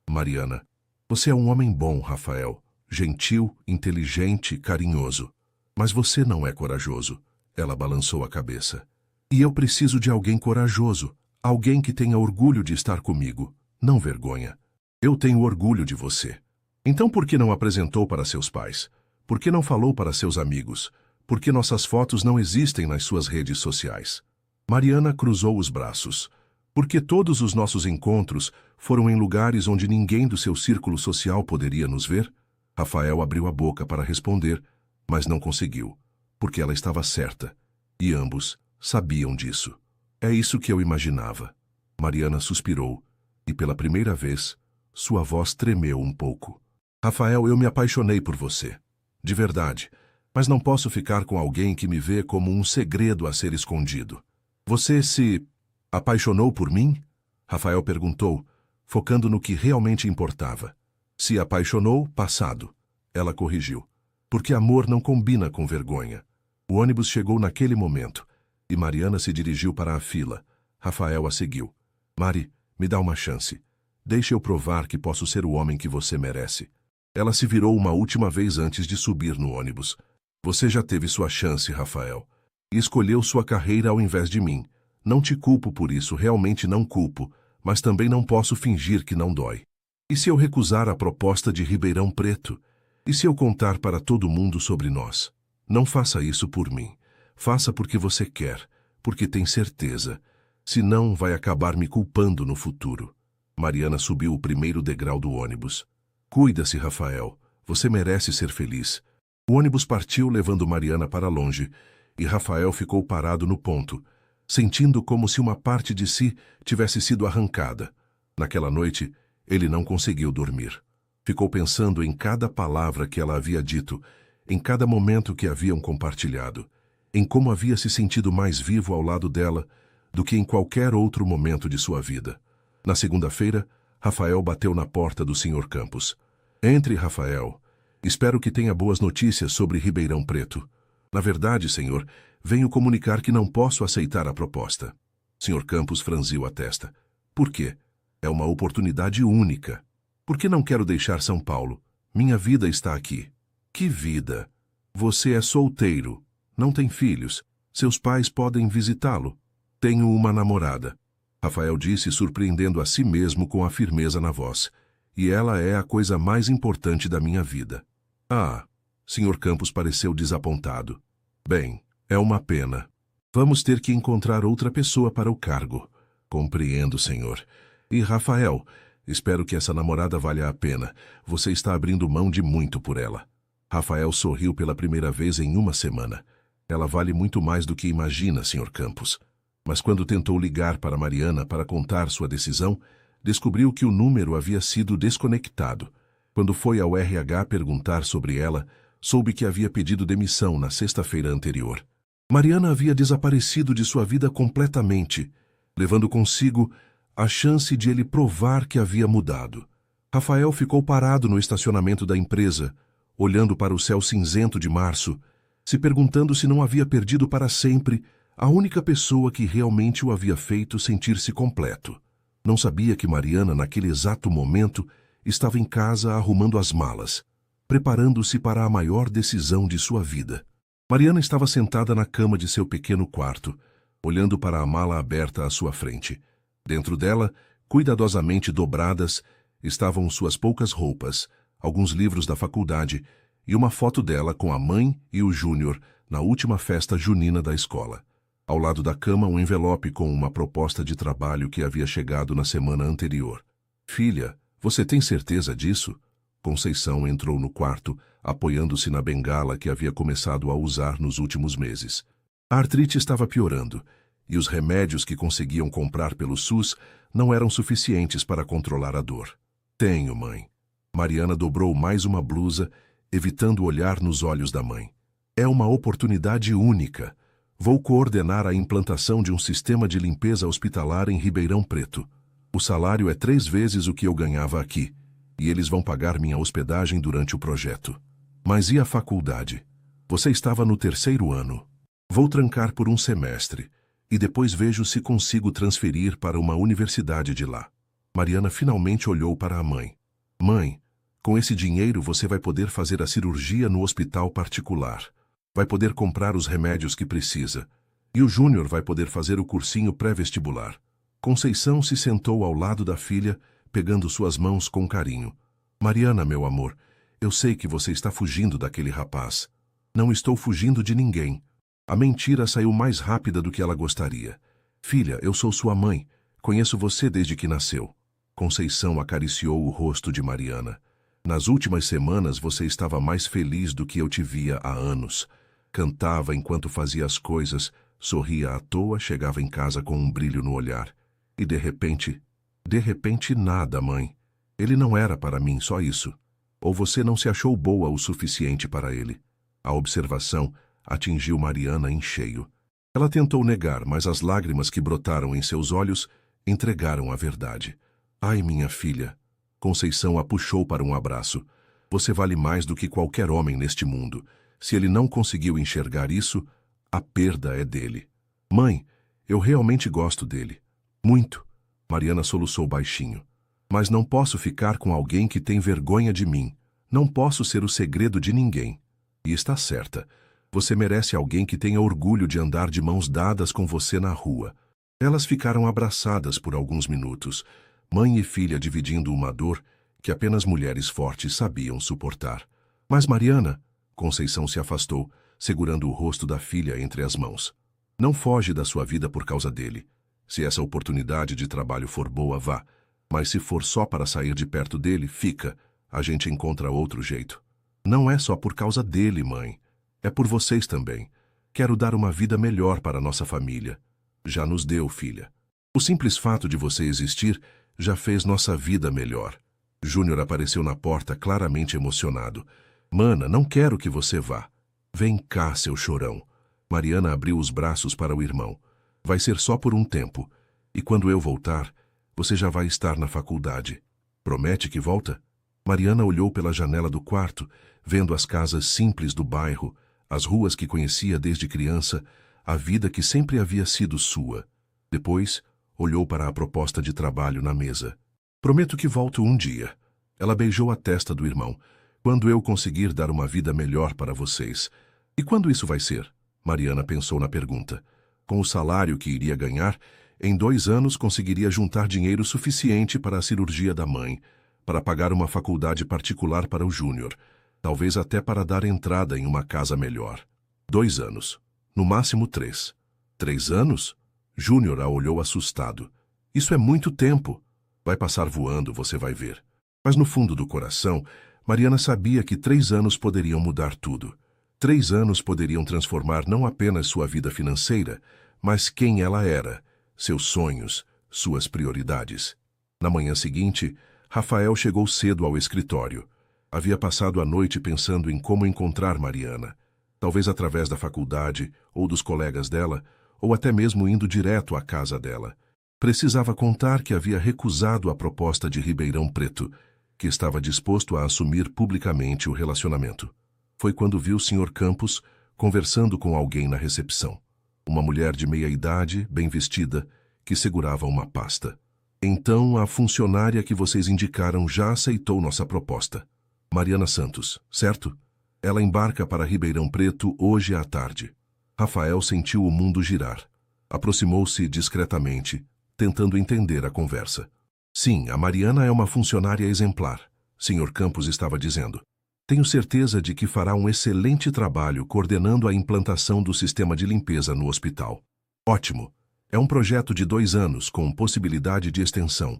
Mariana, você é um homem bom, Rafael. Gentil, inteligente, carinhoso. Mas você não é corajoso. Ela balançou a cabeça. E eu preciso de alguém corajoso. Alguém que tenha orgulho de estar comigo. Não vergonha. Eu tenho orgulho de você. Então por que não apresentou para seus pais? Por que não falou para seus amigos? Por que nossas fotos não existem nas suas redes sociais? Mariana cruzou os braços. Porque todos os nossos encontros foram em lugares onde ninguém do seu círculo social poderia nos ver? Rafael abriu a boca para responder, mas não conseguiu, porque ela estava certa, e ambos sabiam disso. É isso que eu imaginava. Mariana suspirou, e pela primeira vez, sua voz tremeu um pouco. Rafael, eu me apaixonei por você. De verdade. Mas não posso ficar com alguém que me vê como um segredo a ser escondido. Você se apaixonou por mim? Rafael perguntou, focando no que realmente importava. Se apaixonou, passado. Ela corrigiu. Porque amor não combina com vergonha. O ônibus chegou naquele momento, e Mariana se dirigiu para a fila. Rafael a seguiu. Mari, me dá uma chance. Deixe eu provar que posso ser o homem que você merece. Ela se virou uma última vez antes de subir no ônibus. Você já teve sua chance, Rafael. E escolheu sua carreira ao invés de mim. Não te culpo por isso, realmente não culpo, mas também não posso fingir que não dói. E se eu recusar a proposta de Ribeirão Preto? E se eu contar para todo mundo sobre nós? Não faça isso por mim. Faça porque você quer, porque tem certeza. Senão, vai acabar me culpando no futuro. Mariana subiu o primeiro degrau do ônibus. Cuida-se, Rafael. Você merece ser feliz. O ônibus partiu levando Mariana para longe, e Rafael ficou parado no ponto, sentindo como se uma parte de si tivesse sido arrancada. Naquela noite, ele não conseguiu dormir. Ficou pensando em cada palavra que ela havia dito, em cada momento que haviam compartilhado, em como havia se sentido mais vivo ao lado dela do que em qualquer outro momento de sua vida. Na segunda-feira, Rafael bateu na porta do Sr. Campos. Entre, Rafael. Espero que tenha boas notícias sobre Ribeirão Preto. Na verdade, senhor, venho comunicar que não posso aceitar a proposta. Sr. Campos franziu a testa. Por quê? É uma oportunidade única. Por que não quero deixar São Paulo? Minha vida está aqui. Que vida? Você é solteiro. Não tem filhos. Seus pais podem visitá-lo. Tenho uma namorada. Rafael disse, surpreendendo a si mesmo com a firmeza na voz. E ela é a coisa mais importante da minha vida. Ah, Sr. Campos pareceu desapontado. Bem, é uma pena. Vamos ter que encontrar outra pessoa para o cargo. Compreendo, senhor. E, Rafael, espero que essa namorada valha a pena. Você está abrindo mão de muito por ela. Rafael sorriu pela primeira vez em uma semana. Ela vale muito mais do que imagina, Sr. Campos. Mas quando tentou ligar para Mariana para contar sua decisão, descobriu que o número havia sido desconectado. Quando foi ao RH perguntar sobre ela, soube que havia pedido demissão na sexta-feira anterior. Mariana havia desaparecido de sua vida completamente, levando consigo a chance de ele provar que havia mudado. Rafael ficou parado no estacionamento da empresa, olhando para o céu cinzento de março, se perguntando se não havia perdido para sempre a única pessoa que realmente o havia feito sentir-se completo. Não sabia que Mariana, naquele exato momento, estava em casa arrumando as malas, preparando-se para a maior decisão de sua vida. Mariana estava sentada na cama de seu pequeno quarto, olhando para a mala aberta à sua frente. Dentro dela, cuidadosamente dobradas, estavam suas poucas roupas, alguns livros da faculdade e uma foto dela com a mãe e o Júnior na última festa junina da escola. Ao lado da cama, um envelope com uma proposta de trabalho que havia chegado na semana anterior. Filha, você tem certeza disso? Conceição entrou no quarto, apoiando-se na bengala que havia começado a usar nos últimos meses. A artrite estava piorando, e os remédios que conseguiam comprar pelo SUS não eram suficientes para controlar a dor. Tenho, mãe. Mariana dobrou mais uma blusa, evitando olhar nos olhos da mãe. É uma oportunidade única. Vou coordenar a implantação de um sistema de limpeza hospitalar em Ribeirão Preto. O salário é 3 vezes o que eu ganhava aqui, e eles vão pagar minha hospedagem durante o projeto. Mas e a faculdade? Você estava no 3º ano. Vou trancar por um semestre, e depois vejo se consigo transferir para uma universidade de lá. Mariana finalmente olhou para a mãe. Mãe, com esse dinheiro você vai poder fazer a cirurgia no hospital particular. Vai poder comprar os remédios que precisa. E o Júnior vai poder fazer o cursinho pré-vestibular. Conceição se sentou ao lado da filha, pegando suas mãos com carinho. Mariana, meu amor, eu sei que você está fugindo daquele rapaz. Não estou fugindo de ninguém. A mentira saiu mais rápida do que ela gostaria. Filha, eu sou sua mãe. Conheço você desde que nasceu. Conceição acariciou o rosto de Mariana. Nas últimas semanas você estava mais feliz do que eu te via há anos. Cantava enquanto fazia as coisas, sorria à toa, chegava em casa com um brilho no olhar. E de repente nada, mãe. Ele não era para mim, só isso. Ou você não se achou boa o suficiente para ele? A observação atingiu Mariana em cheio. Ela tentou negar, mas as lágrimas que brotaram em seus olhos entregaram a verdade. Ai, minha filha. Conceição a puxou para um abraço. Você vale mais do que qualquer homem neste mundo. Se ele não conseguiu enxergar isso, a perda é dele. Mãe, eu realmente gosto dele. Muito. Mariana soluçou baixinho. Mas não posso ficar com alguém que tem vergonha de mim. Não posso ser o segredo de ninguém. E está certa. Você merece alguém que tenha orgulho de andar de mãos dadas com você na rua. Elas ficaram abraçadas por alguns minutos, mãe e filha dividindo uma dor que apenas mulheres fortes sabiam suportar. Mas Mariana, Conceição se afastou, segurando o rosto da filha entre as mãos. Não foge da sua vida por causa dele. Se essa oportunidade de trabalho for boa, vá. Mas se for só para sair de perto dele, fica. A gente encontra outro jeito. Não é só por causa dele, mãe. É por vocês também. Quero dar uma vida melhor para nossa família. Já nos deu, filha. O simples fato de você existir já fez nossa vida melhor. Júnior apareceu na porta claramente emocionado. Mana, não quero que você vá. Vem cá, seu chorão. Mariana abriu os braços para o irmão. Vai ser só por um tempo. E quando eu voltar, você já vai estar na faculdade. Promete que volta? Mariana olhou pela janela do quarto, vendo as casas simples do bairro, as ruas que conhecia desde criança, a vida que sempre havia sido sua. Depois, olhou para a proposta de trabalho na mesa. Prometo que volto um dia. Ela beijou a testa do irmão. Quando eu conseguir dar uma vida melhor para vocês. E quando isso vai ser? Mariana pensou na pergunta. Com o salário que iria ganhar, em 2 anos conseguiria juntar dinheiro suficiente para a cirurgia da mãe, para pagar uma faculdade particular para o Júnior, talvez até para dar entrada em uma casa melhor. 2 anos. No máximo 3. 3 anos? Júnior a olhou assustado. Isso é muito tempo. Vai passar voando, você vai ver. Mas no fundo do coração, Mariana sabia que 3 anos poderiam mudar tudo. 3 anos poderiam transformar não apenas sua vida financeira, mas quem ela era, seus sonhos, suas prioridades. Na manhã seguinte, Rafael chegou cedo ao escritório. Havia passado a noite pensando em como encontrar Mariana, talvez através da faculdade ou dos colegas dela, ou até mesmo indo direto à casa dela. Precisava contar que havia recusado a proposta de Ribeirão Preto, que estava disposto a assumir publicamente o relacionamento. Foi quando viu o Sr. Campos conversando com alguém na recepção. Uma mulher de meia idade, bem vestida, que segurava uma pasta. Então, a funcionária que vocês indicaram já aceitou nossa proposta. Mariana Santos, certo? Ela embarca para Ribeirão Preto hoje à tarde. Rafael sentiu o mundo girar. Aproximou-se discretamente, tentando entender a conversa. Sim, a Mariana é uma funcionária exemplar, Sr. Campos estava dizendo. Tenho certeza de que fará um excelente trabalho coordenando a implantação do sistema de limpeza no hospital. Ótimo. É um projeto de 2 anos, com possibilidade de extensão.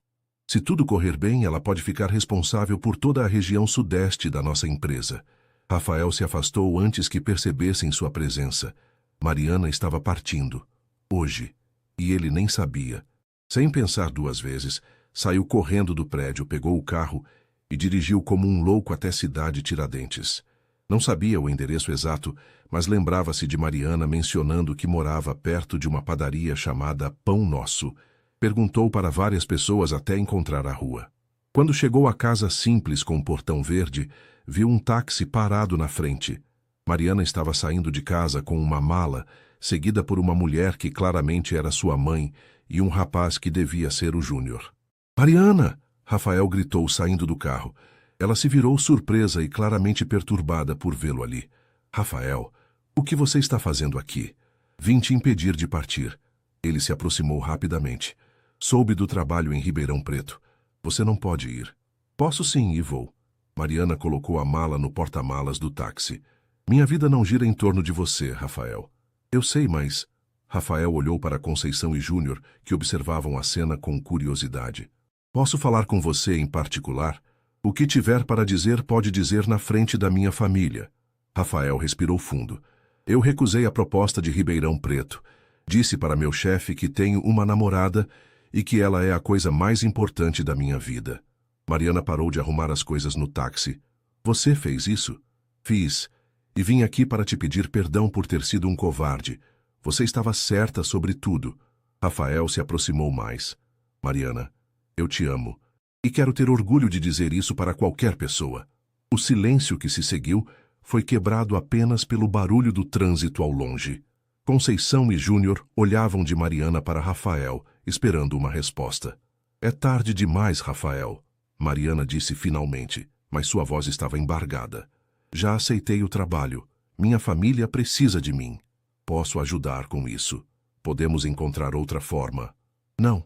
Se tudo correr bem, ela pode ficar responsável por toda a região sudeste da nossa empresa. Rafael se afastou antes que percebessem sua presença. Mariana estava partindo. Hoje. E ele nem sabia. Sem pensar 2 vezes, saiu correndo do prédio, pegou o carro e dirigiu como um louco até Cidade Tiradentes. Não sabia o endereço exato, mas lembrava-se de Mariana mencionando que morava perto de uma padaria chamada Pão Nosso. Perguntou para várias pessoas até encontrar a rua. Quando chegou à casa simples com portão verde, viu um táxi parado na frente. Mariana estava saindo de casa com uma mala, seguida por uma mulher que claramente era sua mãe e um rapaz que devia ser o Júnior. Mariana! Rafael gritou saindo do carro. Ela se virou surpresa e claramente perturbada por vê-lo ali. Rafael, o que você está fazendo aqui? Vim te impedir de partir. Ele se aproximou rapidamente. Soube do trabalho em Ribeirão Preto. Você não pode ir. Posso sim e vou. Mariana colocou a mala no porta-malas do táxi. Minha vida não gira em torno de você, Rafael. Eu sei, mas... Rafael olhou para Conceição e Júnior, que observavam a cena com curiosidade. Posso falar com você em particular? O que tiver para dizer pode dizer na frente da minha família. Rafael respirou fundo. Eu recusei a proposta de Ribeirão Preto. Disse para meu chefe que tenho uma namorada e que ela é a coisa mais importante da minha vida. Mariana parou de arrumar as coisas no táxi. Você fez isso? Fiz. E vim aqui para te pedir perdão por ter sido um covarde. Você estava certa sobre tudo. Rafael se aproximou mais. Mariana, eu te amo. E quero ter orgulho de dizer isso para qualquer pessoa. O silêncio que se seguiu foi quebrado apenas pelo barulho do trânsito ao longe. Conceição e Júnior olhavam de Mariana para Rafael, esperando uma resposta. É tarde demais, Rafael, Mariana disse finalmente, mas sua voz estava embargada. Já aceitei o trabalho. Minha família precisa de mim. Posso ajudar com isso. Podemos encontrar outra forma. Não.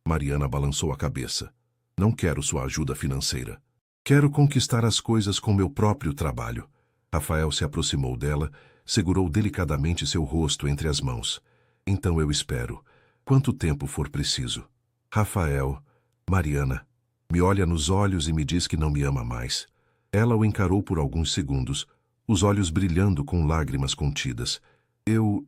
Mariana balançou a cabeça. Não quero sua ajuda financeira. Quero conquistar as coisas com meu próprio trabalho. Rafael se aproximou dela, segurou delicadamente seu rosto entre as mãos. Então eu espero. Quanto tempo for preciso. Rafael, Mariana, me olha nos olhos e me diz que não me ama mais. Ela o encarou por alguns segundos, os olhos brilhando com lágrimas contidas. Eu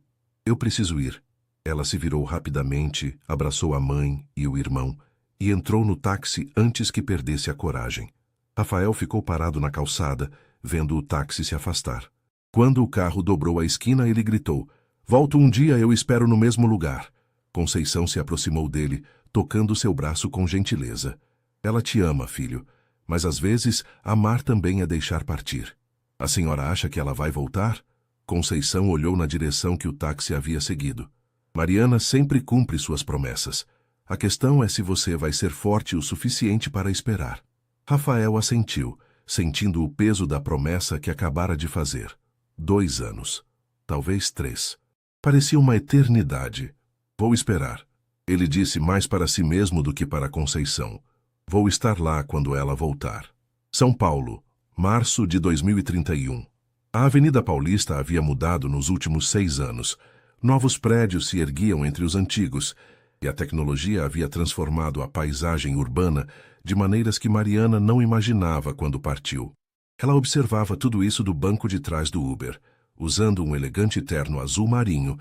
preciso ir. Ela se virou rapidamente, abraçou a mãe e o irmão e entrou no táxi antes que perdesse a coragem. Rafael ficou parado na calçada, vendo o táxi se afastar. Quando o carro dobrou a esquina, ele gritou: "Volto um dia, eu espero no mesmo lugar." Conceição se aproximou dele, tocando seu braço com gentileza. Ela te ama, filho, mas às vezes amar também é deixar partir. A senhora acha que ela vai voltar? Conceição olhou na direção que o táxi havia seguido. Mariana sempre cumpre suas promessas. A questão é se você vai ser forte o suficiente para esperar. Rafael assentiu, sentindo o peso da promessa que acabara de fazer. 2 anos. Talvez 3. Parecia uma eternidade. Vou esperar. Ele disse mais para si mesmo do que para Conceição. Vou estar lá quando ela voltar. São Paulo, março de 2031. A Avenida Paulista havia mudado nos últimos 6 anos. Novos prédios se erguiam entre os antigos, e a tecnologia havia transformado a paisagem urbana de maneiras que Mariana não imaginava quando partiu. Ela observava tudo isso do banco de trás do Uber, usando um elegante terno azul marinho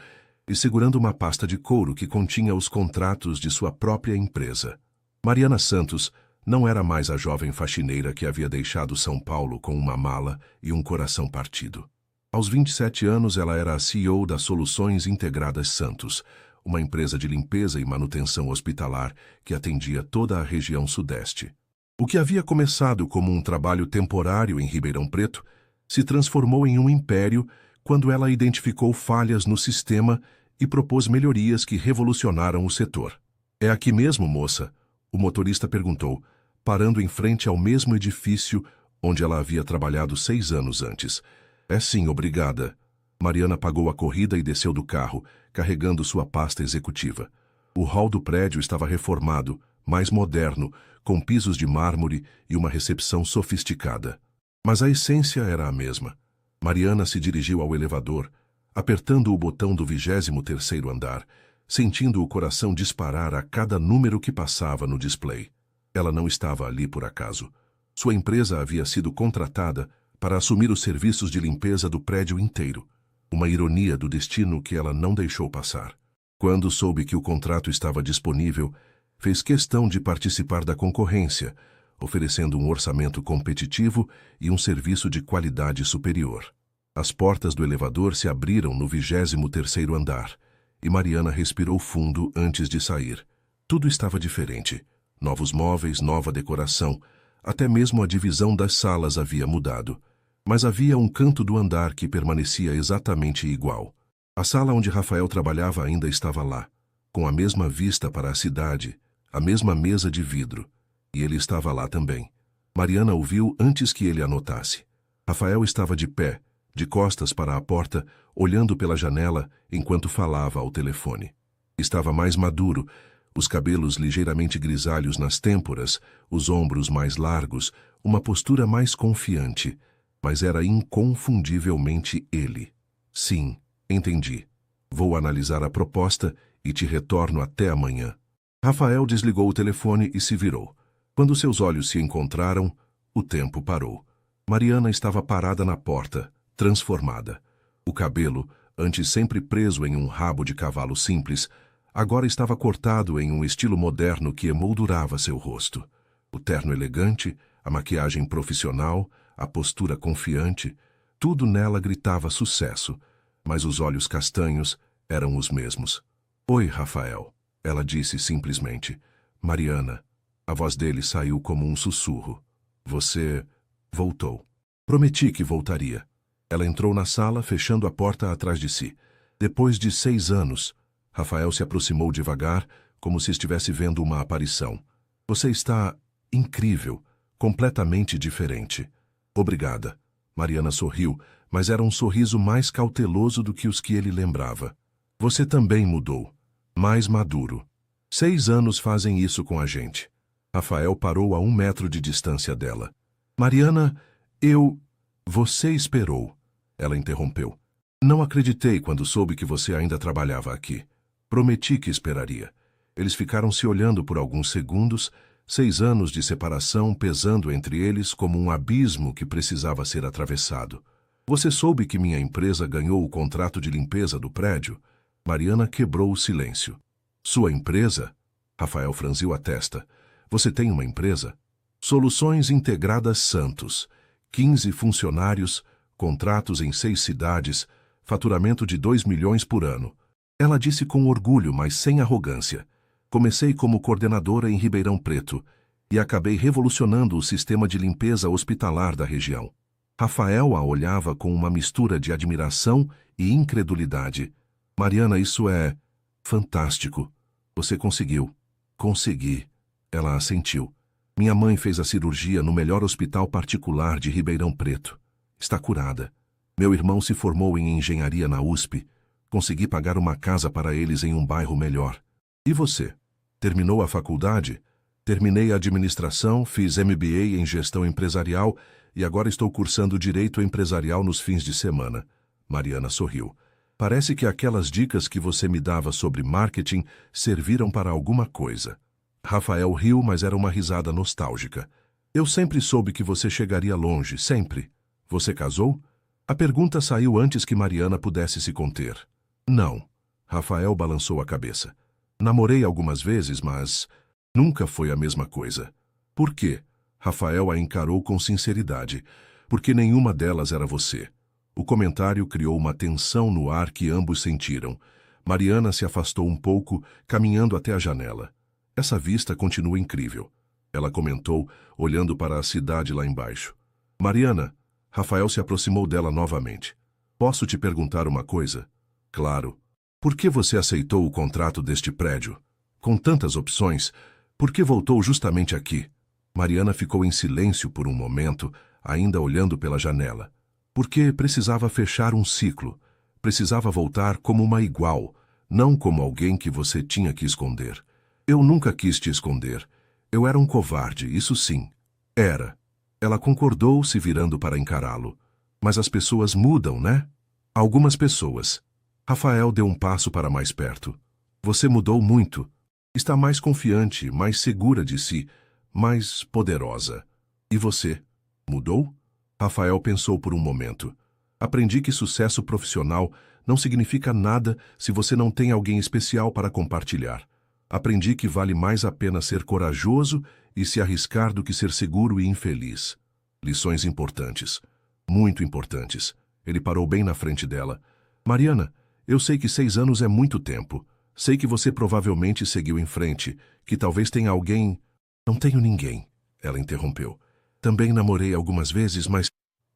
e segurando uma pasta de couro que continha os contratos de sua própria empresa. Mariana Santos não era mais a jovem faxineira que havia deixado São Paulo com uma mala e um coração partido. Aos 27 anos, ela era a CEO da Soluções Integradas Santos, uma empresa de limpeza e manutenção hospitalar que atendia toda a região sudeste. O que havia começado como um trabalho temporário em Ribeirão Preto se transformou em um império quando ela identificou falhas no sistema e propôs melhorias que revolucionaram o setor. "É aqui mesmo, moça?" o motorista perguntou, parando em frente ao mesmo edifício onde ela havia trabalhado 6 anos antes. "É sim, obrigada." Mariana pagou a corrida e desceu do carro, carregando sua pasta executiva. O hall do prédio estava reformado, mais moderno, com pisos de mármore e uma recepção sofisticada. Mas a essência era a mesma. Mariana se dirigiu ao elevador, apertando o botão do 23º andar, sentindo o coração disparar a cada número que passava no display. Ela não estava ali por acaso. Sua empresa havia sido contratada para assumir os serviços de limpeza do prédio inteiro. Uma ironia do destino que ela não deixou passar. Quando soube que o contrato estava disponível, fez questão de participar da concorrência, oferecendo um orçamento competitivo e um serviço de qualidade superior. As portas do elevador se abriram no 23º andar, e Mariana respirou fundo antes de sair. Tudo estava diferente. Novos móveis, nova decoração, até mesmo a divisão das salas havia mudado. Mas havia um canto do andar que permanecia exatamente igual. A sala onde Rafael trabalhava ainda estava lá, com a mesma vista para a cidade, a mesma mesa de vidro. E ele estava lá também. Mariana o viu antes que ele a notasse. Rafael estava de pé, de costas para a porta, olhando pela janela enquanto falava ao telefone. Estava mais maduro, os cabelos ligeiramente grisalhos nas têmporas, os ombros mais largos, uma postura mais confiante, mas era inconfundivelmente ele. "Sim, entendi. Vou analisar a proposta e te retorno até amanhã." Rafael desligou o telefone e se virou. Quando seus olhos se encontraram, o tempo parou. Mariana estava parada na porta, transformada. O cabelo, antes sempre preso em um rabo de cavalo simples, agora estava cortado em um estilo moderno que emoldurava seu rosto. O terno elegante, a maquiagem profissional, a postura confiante, tudo nela gritava sucesso, mas os olhos castanhos eram os mesmos. "Oi, Rafael," ela disse simplesmente. "Mariana." A voz dele saiu como um sussurro. "Você voltou." "Prometi que voltaria." Ela entrou na sala, fechando a porta atrás de si. Depois de 6 anos, Rafael se aproximou devagar, como se estivesse vendo uma aparição. Você está incrível, completamente diferente. Obrigada. Mariana sorriu, mas era um sorriso mais cauteloso do que os que ele lembrava. Você também mudou. Mais maduro. 6 anos fazem isso com a gente. Rafael parou a 1 metro de distância dela. Mariana, Você esperou. Ela interrompeu. Não acreditei quando soube que você ainda trabalhava aqui. Prometi que esperaria. Eles ficaram se olhando por alguns segundos, 6 anos de separação pesando entre eles como um abismo que precisava ser atravessado. Você soube que minha empresa ganhou o contrato de limpeza do prédio? Mariana quebrou o silêncio. Sua empresa? Rafael franziu a testa. Você tem uma empresa? Soluções Integradas Santos. 15 funcionários, contratos em 6 cidades, faturamento de 2 milhões por ano. Ela disse com orgulho, mas sem arrogância. Comecei como coordenadora em Ribeirão Preto e acabei revolucionando o sistema de limpeza hospitalar da região. Rafael a olhava com uma mistura de admiração e incredulidade. Mariana, isso é fantástico. Você conseguiu. Consegui. Ela assentiu. Minha mãe fez a cirurgia no melhor hospital particular de Ribeirão Preto. Está curada. Meu irmão se formou em engenharia na USP. Consegui pagar uma casa para eles em um bairro melhor. E você? Terminou a faculdade? Terminei a administração, fiz MBA em gestão empresarial e agora estou cursando direito empresarial nos fins de semana. Mariana sorriu. Parece que aquelas dicas que você me dava sobre marketing serviram para alguma coisa. Rafael riu, mas era uma risada nostálgica. Eu sempre soube que você chegaria longe, sempre. Você casou? A pergunta saiu antes que Mariana pudesse se conter. Não. Rafael balançou a cabeça. Namorei algumas vezes, mas nunca foi a mesma coisa. Por quê? Rafael a encarou com sinceridade. Porque nenhuma delas era você. O comentário criou uma tensão no ar que ambos sentiram. Mariana se afastou um pouco, caminhando até a janela. Essa vista continua incrível. Ela comentou, olhando para a cidade lá embaixo. Mariana, Rafael se aproximou dela novamente. Posso te perguntar uma coisa? Claro. Por que você aceitou o contrato deste prédio? Com tantas opções, por que voltou justamente aqui? Mariana ficou em silêncio por um momento, ainda olhando pela janela. Porque precisava fechar um ciclo. Precisava voltar como uma igual, não como alguém que você tinha que esconder. Eu nunca quis te esconder. Eu era um covarde, isso sim. Era. Ela concordou, se virando para encará-lo. Mas as pessoas mudam, né? Algumas pessoas. Rafael deu um passo para mais perto. Você mudou muito. Está mais confiante, mais segura de si, mais poderosa. E você? Mudou? Rafael pensou por um momento. Aprendi que sucesso profissional não significa nada se você não tem alguém especial para compartilhar. Aprendi que vale mais a pena ser corajoso e se arriscar do que ser seguro e infeliz. Lições importantes. Muito importantes. Ele parou bem na frente dela. Mariana, eu sei que 6 anos é muito tempo. Sei que você provavelmente seguiu em frente, que talvez tenha alguém... Não tenho ninguém, ela interrompeu. Também namorei algumas vezes, mas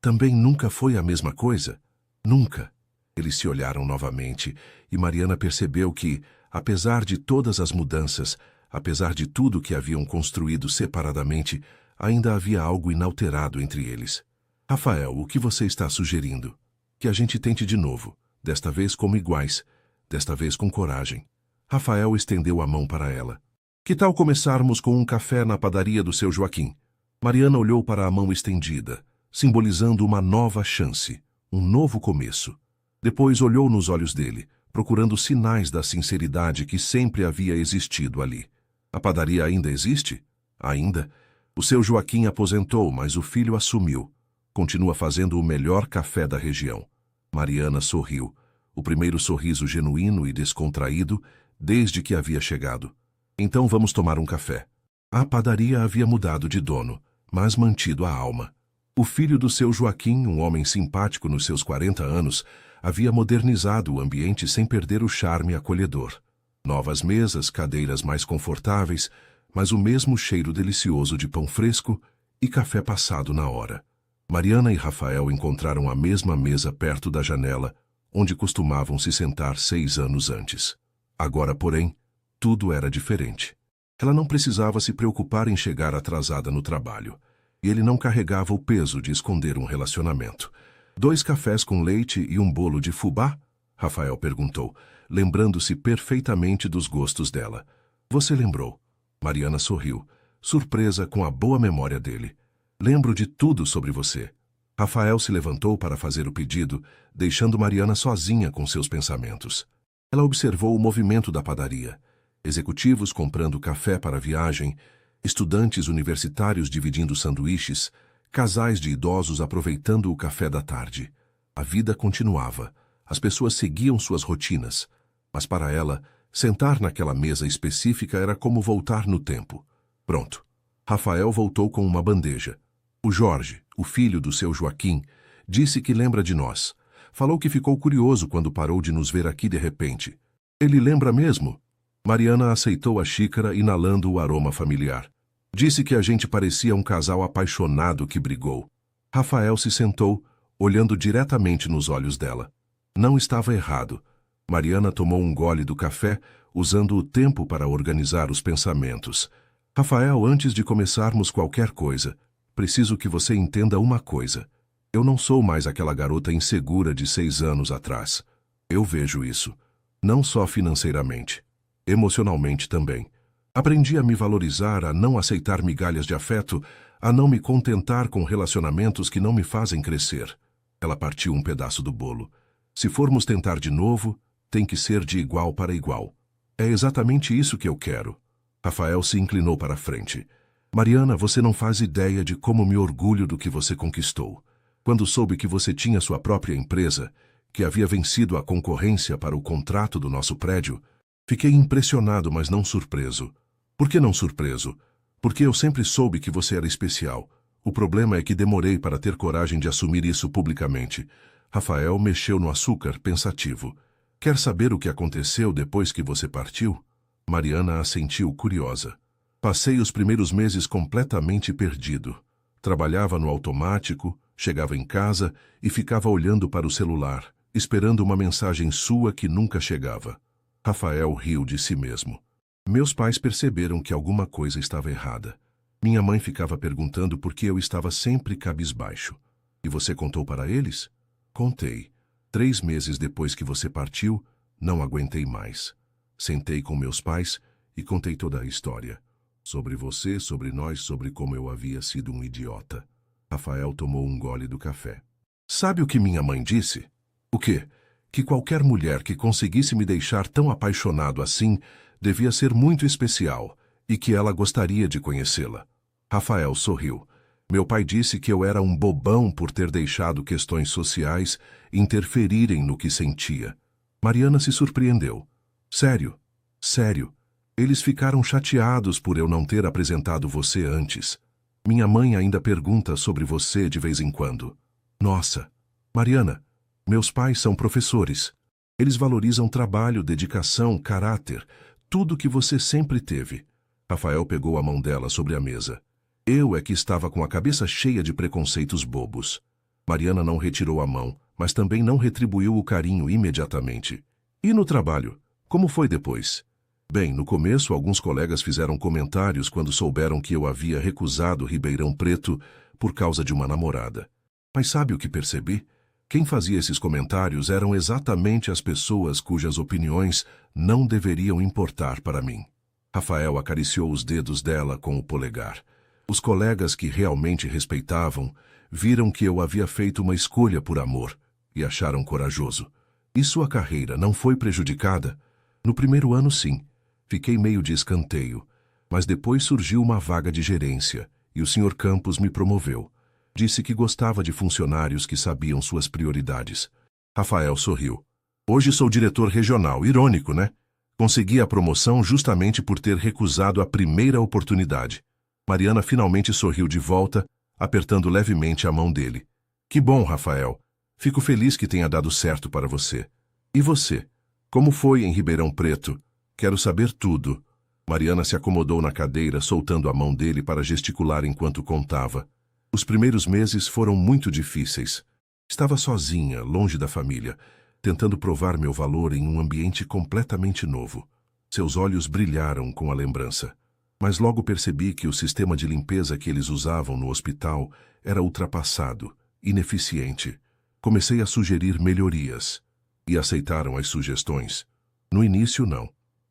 também nunca foi a mesma coisa. Nunca. Eles se olharam novamente e Mariana percebeu que, apesar de todas as mudanças, apesar de tudo que haviam construído separadamente, ainda havia algo inalterado entre eles. Rafael, o que você está sugerindo? Que a gente tente de novo, desta vez como iguais, desta vez com coragem. Rafael estendeu a mão para ela. Que tal começarmos com um café na padaria do seu Joaquim? Mariana olhou para a mão estendida, simbolizando uma nova chance, um novo começo. Depois olhou nos olhos dele, procurando sinais da sinceridade que sempre havia existido ali. A padaria ainda existe? Ainda. O seu Joaquim aposentou, mas o filho assumiu. Continua fazendo o melhor café da região. Mariana sorriu, o primeiro sorriso genuíno e descontraído desde que havia chegado. Então vamos tomar um café. A padaria havia mudado de dono, mas mantido a alma. O filho do seu Joaquim, um homem simpático nos seus 40 anos, havia modernizado o ambiente sem perder o charme acolhedor. Novas mesas, cadeiras mais confortáveis, mas o mesmo cheiro delicioso de pão fresco e café passado na hora. Mariana e Rafael encontraram a mesma mesa perto da janela, onde costumavam se sentar 6 anos antes. Agora, porém, tudo era diferente. Ela não precisava se preocupar em chegar atrasada no trabalho. E ele não carregava o peso de esconder um relacionamento. 2 cafés com leite e um bolo de fubá? Rafael perguntou, lembrando-se perfeitamente dos gostos dela. Você lembrou? Mariana sorriu, surpresa com a boa memória dele. Lembro de tudo sobre você. Rafael se levantou para fazer o pedido, deixando Mariana sozinha com seus pensamentos. Ela observou o movimento da padaria. Executivos comprando café para a viagem, estudantes universitários dividindo sanduíches, casais de idosos aproveitando o café da tarde. A vida continuava. As pessoas seguiam suas rotinas. Mas para ela, sentar naquela mesa específica era como voltar no tempo. Pronto. Rafael voltou com uma bandeja. O Jorge, o filho do seu Joaquim, disse que lembra de nós. Falou que ficou curioso quando parou de nos ver aqui de repente. Ele lembra mesmo? Mariana aceitou a xícara, inalando o aroma familiar. Disse que a gente parecia um casal apaixonado que brigou. Rafael se sentou, olhando diretamente nos olhos dela. Não estava errado. Mariana tomou um gole do café, usando o tempo para organizar os pensamentos. Rafael, antes de começarmos qualquer coisa, preciso que você entenda uma coisa. Eu não sou mais aquela garota insegura de 6 anos atrás. Eu vejo isso. Não só financeiramente. Emocionalmente também. Aprendi a me valorizar, a não aceitar migalhas de afeto, a não me contentar com relacionamentos que não me fazem crescer. Ela partiu um pedaço do bolo. Se formos tentar de novo, tem que ser de igual para igual. É exatamente isso que eu quero. Rafael se inclinou para a frente. Mariana, você não faz ideia de como me orgulho do que você conquistou. Quando soube que você tinha sua própria empresa, que havia vencido a concorrência para o contrato do nosso prédio, fiquei impressionado, mas não surpreso. Por que não surpreso? Porque eu sempre soube que você era especial. O problema é que demorei para ter coragem de assumir isso publicamente. Rafael mexeu no açúcar, pensativo. Quer saber o que aconteceu depois que você partiu? Mariana assentiu, curiosa. Passei os primeiros meses completamente perdido. Trabalhava no automático, chegava em casa e ficava olhando para o celular, esperando uma mensagem sua que nunca chegava. Rafael riu de si mesmo. Meus pais perceberam que alguma coisa estava errada. Minha mãe ficava perguntando por que eu estava sempre cabisbaixo. E você contou para eles? Contei. 3 meses depois que você partiu, não aguentei mais. Sentei com meus pais e contei toda a história. Sobre você, sobre nós, sobre como eu havia sido um idiota. Rafael tomou um gole do café. Sabe o que minha mãe disse? O quê? Que qualquer mulher que conseguisse me deixar tão apaixonado assim devia ser muito especial e que ela gostaria de conhecê-la. Rafael sorriu. Meu pai disse que eu era um bobão por ter deixado questões sociais interferirem no que sentia. Mariana se surpreendeu. Sério? Sério? Eles ficaram chateados por eu não ter apresentado você antes. Minha mãe ainda pergunta sobre você de vez em quando. Nossa! Mariana, meus pais são professores. Eles valorizam trabalho, dedicação, caráter, tudo que você sempre teve. Rafael pegou a mão dela sobre a mesa. Eu é que estava com a cabeça cheia de preconceitos bobos. Mariana não retirou a mão, mas também não retribuiu o carinho imediatamente. E no trabalho? Como foi depois? Bem, no começo, alguns colegas fizeram comentários quando souberam que eu havia recusado Ribeirão Preto por causa de uma namorada. Mas sabe o que percebi? Quem fazia esses comentários eram exatamente as pessoas cujas opiniões não deveriam importar para mim. Rafael acariciou os dedos dela com o polegar. Os colegas que realmente respeitavam viram que eu havia feito uma escolha por amor e acharam corajoso. E sua carreira não foi prejudicada? No primeiro ano, sim. Fiquei meio de escanteio, mas depois surgiu uma vaga de gerência e o Sr. Campos me promoveu. Disse que gostava de funcionários que sabiam suas prioridades. Rafael sorriu. Hoje sou diretor regional. Irônico, né? Consegui a promoção justamente por ter recusado a primeira oportunidade. Mariana finalmente sorriu de volta, apertando levemente a mão dele. Que bom, Rafael. Fico feliz que tenha dado certo para você. E você? Como foi em Ribeirão Preto? Quero saber tudo. Mariana se acomodou na cadeira, soltando a mão dele para gesticular enquanto contava. Os primeiros meses foram muito difíceis. Estava sozinha, longe da família, tentando provar meu valor em um ambiente completamente novo. Seus olhos brilharam com a lembrança. Mas logo percebi que o sistema de limpeza que eles usavam no hospital era ultrapassado, ineficiente. Comecei a sugerir melhorias. E aceitaram as sugestões. No início, não.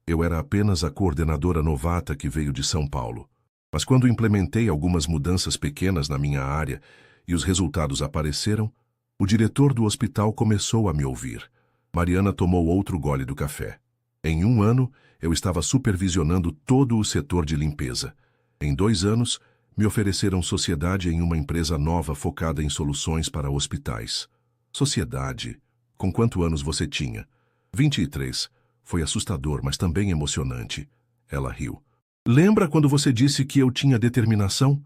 Eu era apenas a coordenadora novata que veio de São Paulo. Mas quando implementei algumas mudanças pequenas na minha área e os resultados apareceram, o diretor do hospital começou a me ouvir. Mariana tomou outro gole do café. Em 1 ano, eu estava supervisionando todo o setor de limpeza. Em 2 anos, me ofereceram sociedade em uma empresa nova focada em soluções para hospitais. Sociedade? Com quantos anos você tinha? 23. Foi assustador, mas também emocionante. Ela riu. Lembra quando você disse que eu tinha determinação?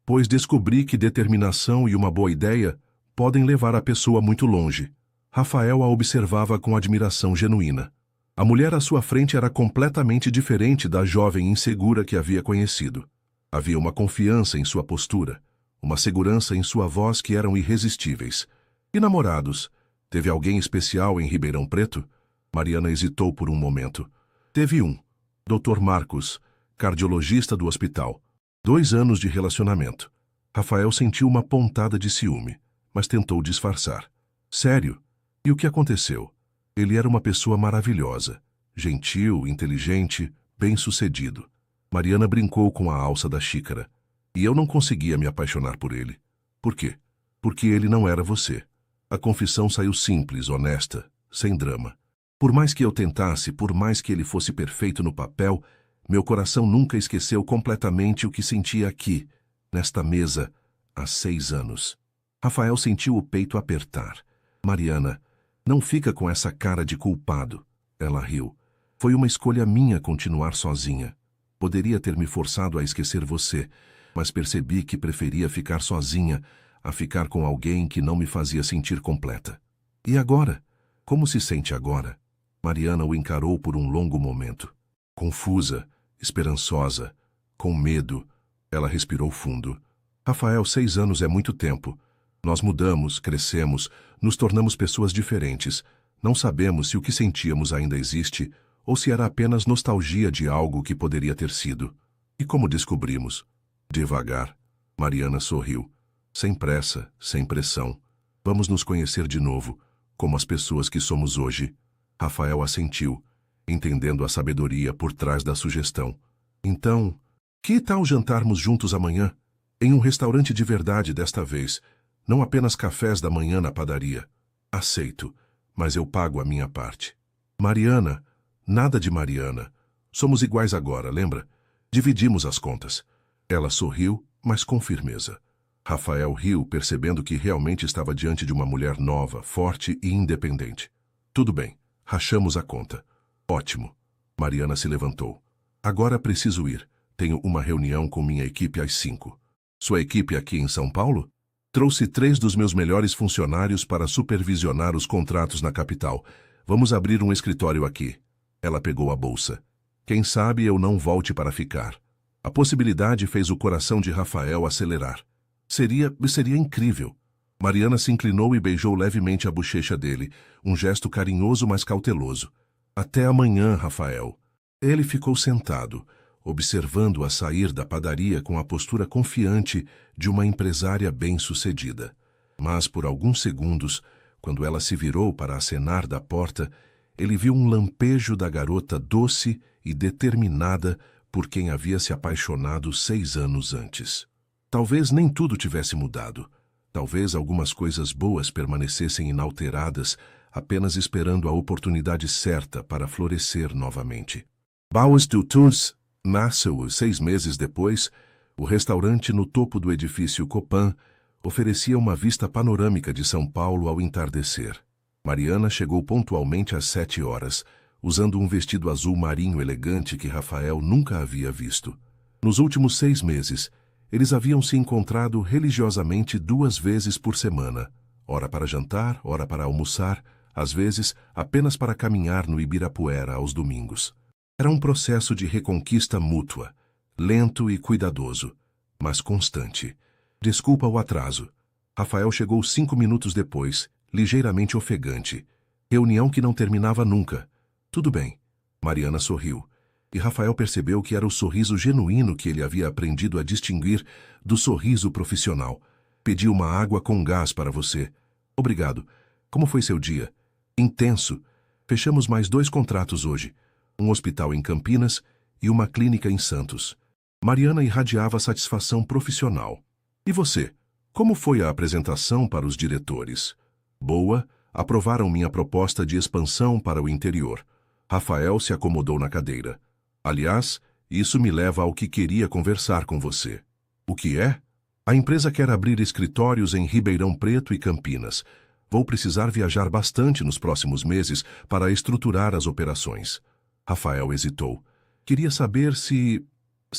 Pois descobri que determinação e uma boa ideia podem levar a pessoa muito longe. Rafael a observava com admiração genuína. A mulher à sua frente era completamente diferente da jovem insegura que havia conhecido. Havia uma confiança em sua postura, uma segurança em sua voz que eram irresistíveis. E namorados? Teve alguém especial em Ribeirão Preto? Mariana hesitou por um momento. Teve um. Dr. Marcos, cardiologista do hospital. 2 anos de relacionamento. Rafael sentiu uma pontada de ciúme, mas tentou disfarçar. Sério? E o que aconteceu? Ele era uma pessoa maravilhosa, gentil, inteligente, bem-sucedido. Mariana brincou com a alça da xícara. E eu não conseguia me apaixonar por ele. Por quê? Porque ele não era você. A confissão saiu simples, honesta, sem drama. Por mais que eu tentasse, por mais que ele fosse perfeito no papel, meu coração nunca esqueceu completamente o que sentia aqui, nesta mesa, há 6 anos. Rafael sentiu o peito apertar. Mariana, não fica com essa cara de culpado. Ela riu. Foi uma escolha minha continuar sozinha. Poderia ter me forçado a esquecer você, mas percebi que preferia ficar sozinha a ficar com alguém que não me fazia sentir completa. E agora? Como se sente agora? Mariana o encarou por um longo momento. Confusa, esperançosa, com medo. Ela respirou fundo. Rafael, 6 anos é muito tempo. Nós mudamos, crescemos, nos tornamos pessoas diferentes. Não sabemos se o que sentíamos ainda existe ou se era apenas nostalgia de algo que poderia ter sido. E como descobrimos? Devagar. Mariana sorriu. Sem pressa, sem pressão. Vamos nos conhecer de novo, como as pessoas que somos hoje. Rafael assentiu, entendendo a sabedoria por trás da sugestão. Então, que tal jantarmos juntos amanhã? Em um restaurante de verdade desta vez, não apenas cafés da manhã na padaria. Aceito, mas eu pago a minha parte. Mariana, nada de Mariana. Somos iguais agora, lembra? Dividimos as contas. Ela sorriu, mas com firmeza. Rafael riu, percebendo que realmente estava diante de uma mulher nova, forte e independente. Tudo bem, rachamos a conta. Ótimo. Mariana se levantou. Agora preciso ir. Tenho uma reunião com minha equipe às 5. Sua equipe aqui em São Paulo? Trouxe 3 dos meus melhores funcionários para supervisionar os contratos na capital. Vamos abrir um escritório aqui. Ela pegou a bolsa. Quem sabe eu não volte para ficar. A possibilidade fez o coração de Rafael acelerar. Seria incrível. Mariana se inclinou e beijou levemente a bochecha dele, um gesto carinhoso, mas cauteloso. Até amanhã, Rafael. Ele ficou sentado, observando-a sair da padaria com a postura confiante de uma empresária bem-sucedida. Mas por alguns segundos, quando ela se virou para acenar da porta, ele viu um lampejo da garota doce e determinada por quem havia se apaixonado 6 anos antes. Talvez nem tudo tivesse mudado. Talvez algumas coisas boas permanecessem inalteradas, apenas esperando a oportunidade certa para florescer novamente. Bauers du Tuns nasceu 6 meses depois. O restaurante no topo do edifício Copan oferecia uma vista panorâmica de São Paulo ao entardecer. Mariana chegou pontualmente às 7 horas, usando um vestido azul marinho elegante que Rafael nunca havia visto. Nos últimos 6 meses, eles haviam se encontrado religiosamente 2 vezes por semana, ora para jantar, ora para almoçar, às vezes apenas para caminhar no Ibirapuera aos domingos. Era um processo de reconquista mútua, lento e cuidadoso, mas constante. Desculpa o atraso. Rafael chegou 5 minutos depois, ligeiramente ofegante. Reunião que não terminava nunca. Tudo bem. Mariana sorriu. E Rafael percebeu que era o sorriso genuíno que ele havia aprendido a distinguir do sorriso profissional. Pedi uma água com gás para você. Obrigado. Como foi seu dia? Intenso. Fechamos mais 2 contratos hoje. Um hospital em Campinas e uma clínica em Santos. Mariana irradiava satisfação profissional. E você? Como foi a apresentação para os diretores? Boa. Aprovaram minha proposta de expansão para o interior. Rafael se acomodou na cadeira. Aliás, isso me leva ao que queria conversar com você. O que é? A empresa quer abrir escritórios em Ribeirão Preto e Campinas. Vou precisar viajar bastante nos próximos meses para estruturar as operações. Rafael hesitou. Queria saber se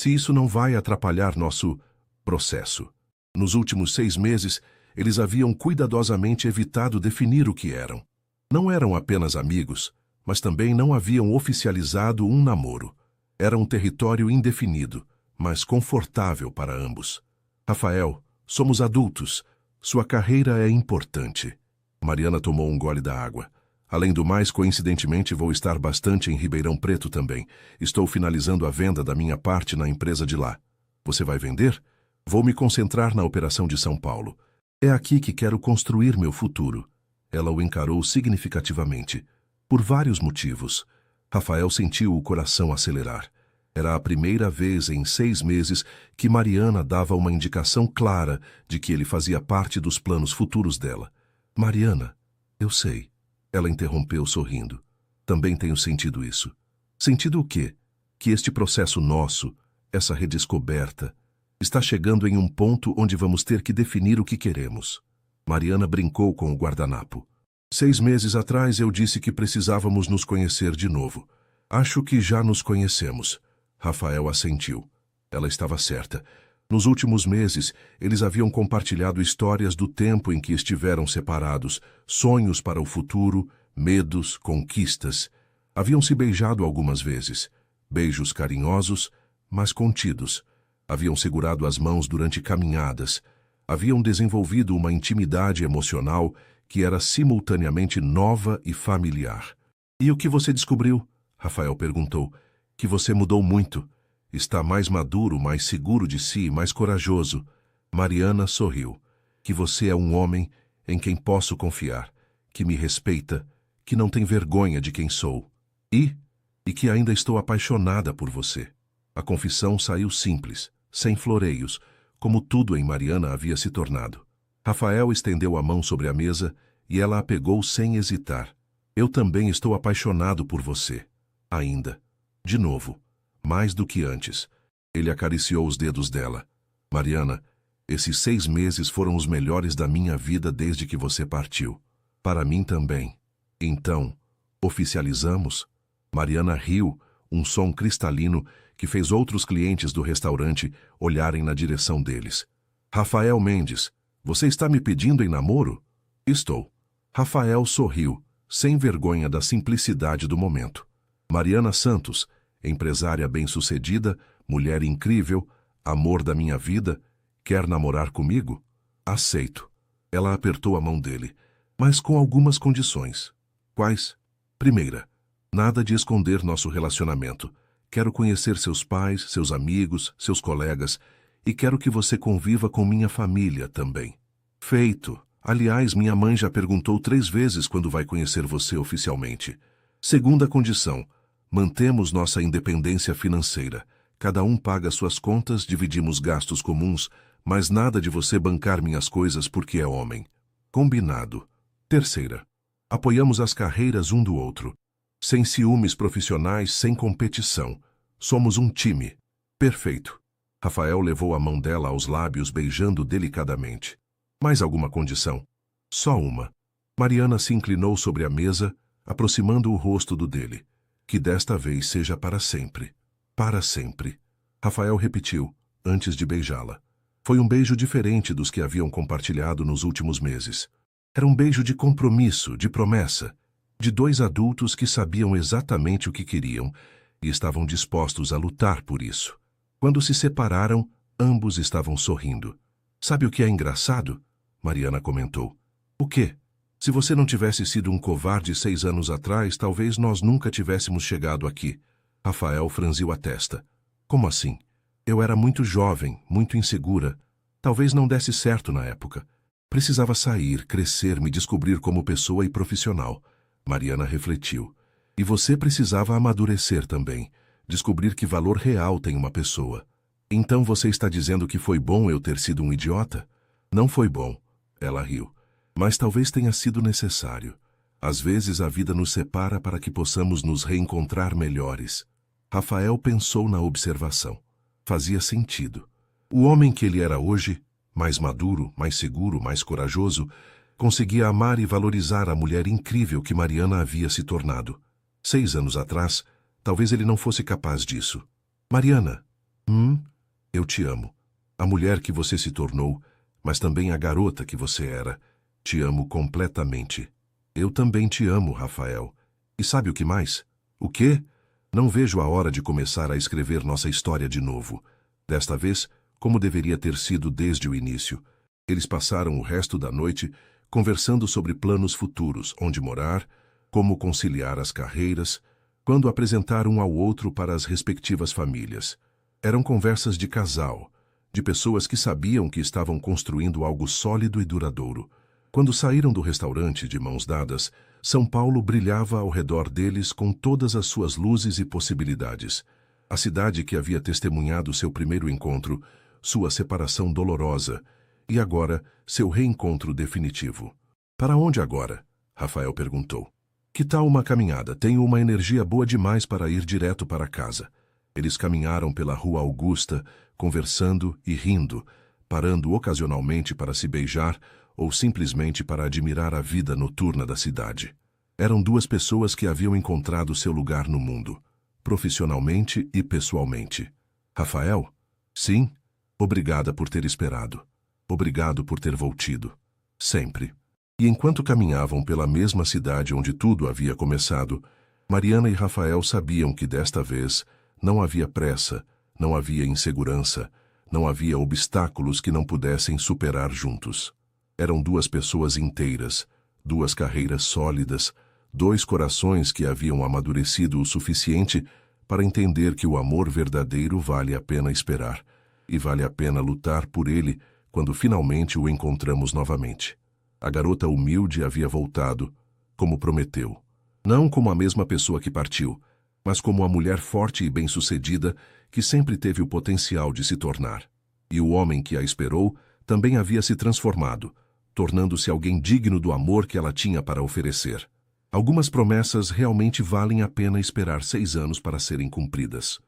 isso não vai atrapalhar nosso processo. Nos últimos 6 meses, eles haviam cuidadosamente evitado definir o que eram. Não eram apenas amigos, mas também não haviam oficializado um namoro. Era um território indefinido, mas confortável para ambos. Rafael, somos adultos. Sua carreira é importante. Mariana tomou um gole da água. Além do mais, coincidentemente, vou estar bastante em Ribeirão Preto também. Estou finalizando a venda da minha parte na empresa de lá. Você vai vender? Vou me concentrar na operação de São Paulo. É aqui que quero construir meu futuro. Ela o encarou significativamente. Por vários motivos. Rafael sentiu o coração acelerar. Era a primeira vez em 6 meses que Mariana dava uma indicação clara de que ele fazia parte dos planos futuros dela. Mariana, eu sei. Ela interrompeu sorrindo. Também tenho sentido isso. Sentido o quê? Que este processo nosso, essa redescoberta, está chegando em um ponto onde vamos ter que definir o que queremos. Mariana brincou com o guardanapo. 6 meses atrás eu disse que precisávamos nos conhecer de novo. Acho que já nos conhecemos. Rafael assentiu. Ela estava certa. Nos últimos meses, eles haviam compartilhado histórias do tempo em que estiveram separados, sonhos para o futuro, medos, conquistas. Haviam se beijado algumas vezes. Beijos carinhosos, mas contidos. Haviam segurado as mãos durante caminhadas. Haviam desenvolvido uma intimidade emocional que era simultaneamente nova e familiar. E o que você descobriu? Rafael perguntou. Que você mudou muito. Está mais maduro, mais seguro de si, mais corajoso. Mariana sorriu. Que você é um homem em quem posso confiar, que me respeita, que não tem vergonha de quem sou. E que ainda estou apaixonada por você. A confissão saiu simples, sem floreios, como tudo em Mariana havia se tornado. Rafael estendeu a mão sobre a mesa e ela a pegou sem hesitar. Eu também estou apaixonado por você. Ainda. De novo. Mais do que antes. Ele acariciou os dedos dela. Mariana, esses 6 meses foram os melhores da minha vida desde que você partiu. Para mim também. Então, oficializamos? Mariana riu, um som cristalino que fez outros clientes do restaurante olharem na direção deles. Rafael Mendes, você está me pedindo em namoro? Estou. Rafael sorriu, sem vergonha da simplicidade do momento. Mariana Santos, empresária bem-sucedida, mulher incrível, amor da minha vida, quer namorar comigo? Aceito. Ela apertou a mão dele, mas com algumas condições. Quais? Primeira, nada de esconder nosso relacionamento. Quero conhecer seus pais, seus amigos, seus colegas, e quero que você conviva com minha família também. Feito. Aliás, minha mãe já perguntou 3 vezes quando vai conhecer você oficialmente. Segunda condição, mantemos nossa independência financeira. Cada um paga suas contas, dividimos gastos comuns, mas nada de você bancar minhas coisas porque é homem. Combinado. Terceira, apoiamos as carreiras um do outro. Sem ciúmes profissionais, sem competição. Somos um time. Perfeito. Rafael levou a mão dela aos lábios, beijando delicadamente. Mais alguma condição? Só uma. Mariana se inclinou sobre a mesa, aproximando o rosto do dele. Que desta vez seja para sempre. Para sempre. Rafael repetiu, antes de beijá-la. Foi um beijo diferente dos que haviam compartilhado nos últimos meses. Era um beijo de compromisso, de promessa, de 2 adultos que sabiam exatamente o que queriam e estavam dispostos a lutar por isso. Quando se separaram, ambos estavam sorrindo. Sabe o que é engraçado? Mariana comentou. O quê? Se você não tivesse sido um covarde 6 anos atrás, talvez nós nunca tivéssemos chegado aqui. Rafael franziu a testa. Como assim? Eu era muito jovem, muito insegura. Talvez não desse certo na época. Precisava sair, crescer, me descobrir como pessoa e profissional. Mariana refletiu. E você precisava amadurecer também. Descobrir que valor real tem uma pessoa. Então você está dizendo que foi bom eu ter sido um idiota? Não foi bom. Ela riu. Mas talvez tenha sido necessário. Às vezes a vida nos separa para que possamos nos reencontrar melhores. Rafael pensou na observação. Fazia sentido. O homem que ele era hoje, mais maduro, mais seguro, mais corajoso, conseguia amar e valorizar a mulher incrível que Mariana havia se tornado. 6 anos atrás, talvez ele não fosse capaz disso. Mariana, eu te amo. A mulher que você se tornou, mas também a garota que você era. Te amo completamente. Eu também te amo, Rafael. E sabe o que mais? O quê? Não vejo a hora de começar a escrever nossa história de novo. Desta vez, como deveria ter sido desde o início. Eles passaram o resto da noite conversando sobre planos futuros, onde morar, como conciliar as carreiras, quando apresentar um ao outro para as respectivas famílias. Eram conversas de casal, de pessoas que sabiam que estavam construindo algo sólido e duradouro. Quando saíram do restaurante de mãos dadas, São Paulo brilhava ao redor deles com todas as suas luzes e possibilidades. A cidade que havia testemunhado seu primeiro encontro, sua separação dolorosa, e agora seu reencontro definitivo. Para onde agora? Rafael perguntou. Que tal uma caminhada? Tenho uma energia boa demais para ir direto para casa. Eles caminharam pela Rua Augusta, conversando e rindo, parando ocasionalmente para se beijar ou simplesmente para admirar a vida noturna da cidade. Eram duas pessoas que haviam encontrado seu lugar no mundo, profissionalmente e pessoalmente. Rafael? Sim. Obrigada por ter esperado. Obrigado por ter voltido. Sempre. E enquanto caminhavam pela mesma cidade onde tudo havia começado, Mariana e Rafael sabiam que desta vez não havia pressa, não havia insegurança, não havia obstáculos que não pudessem superar juntos. Eram duas pessoas inteiras, duas carreiras sólidas, dois corações que haviam amadurecido o suficiente para entender que o amor verdadeiro vale a pena esperar, e vale a pena lutar por ele quando finalmente o encontramos novamente. A garota humilde havia voltado, como prometeu. Não como a mesma pessoa que partiu, mas como a mulher forte e bem-sucedida que sempre teve o potencial de se tornar. E o homem que a esperou também havia se transformado, tornando-se alguém digno do amor que ela tinha para oferecer. Algumas promessas realmente valem a pena esperar 6 anos para serem cumpridas.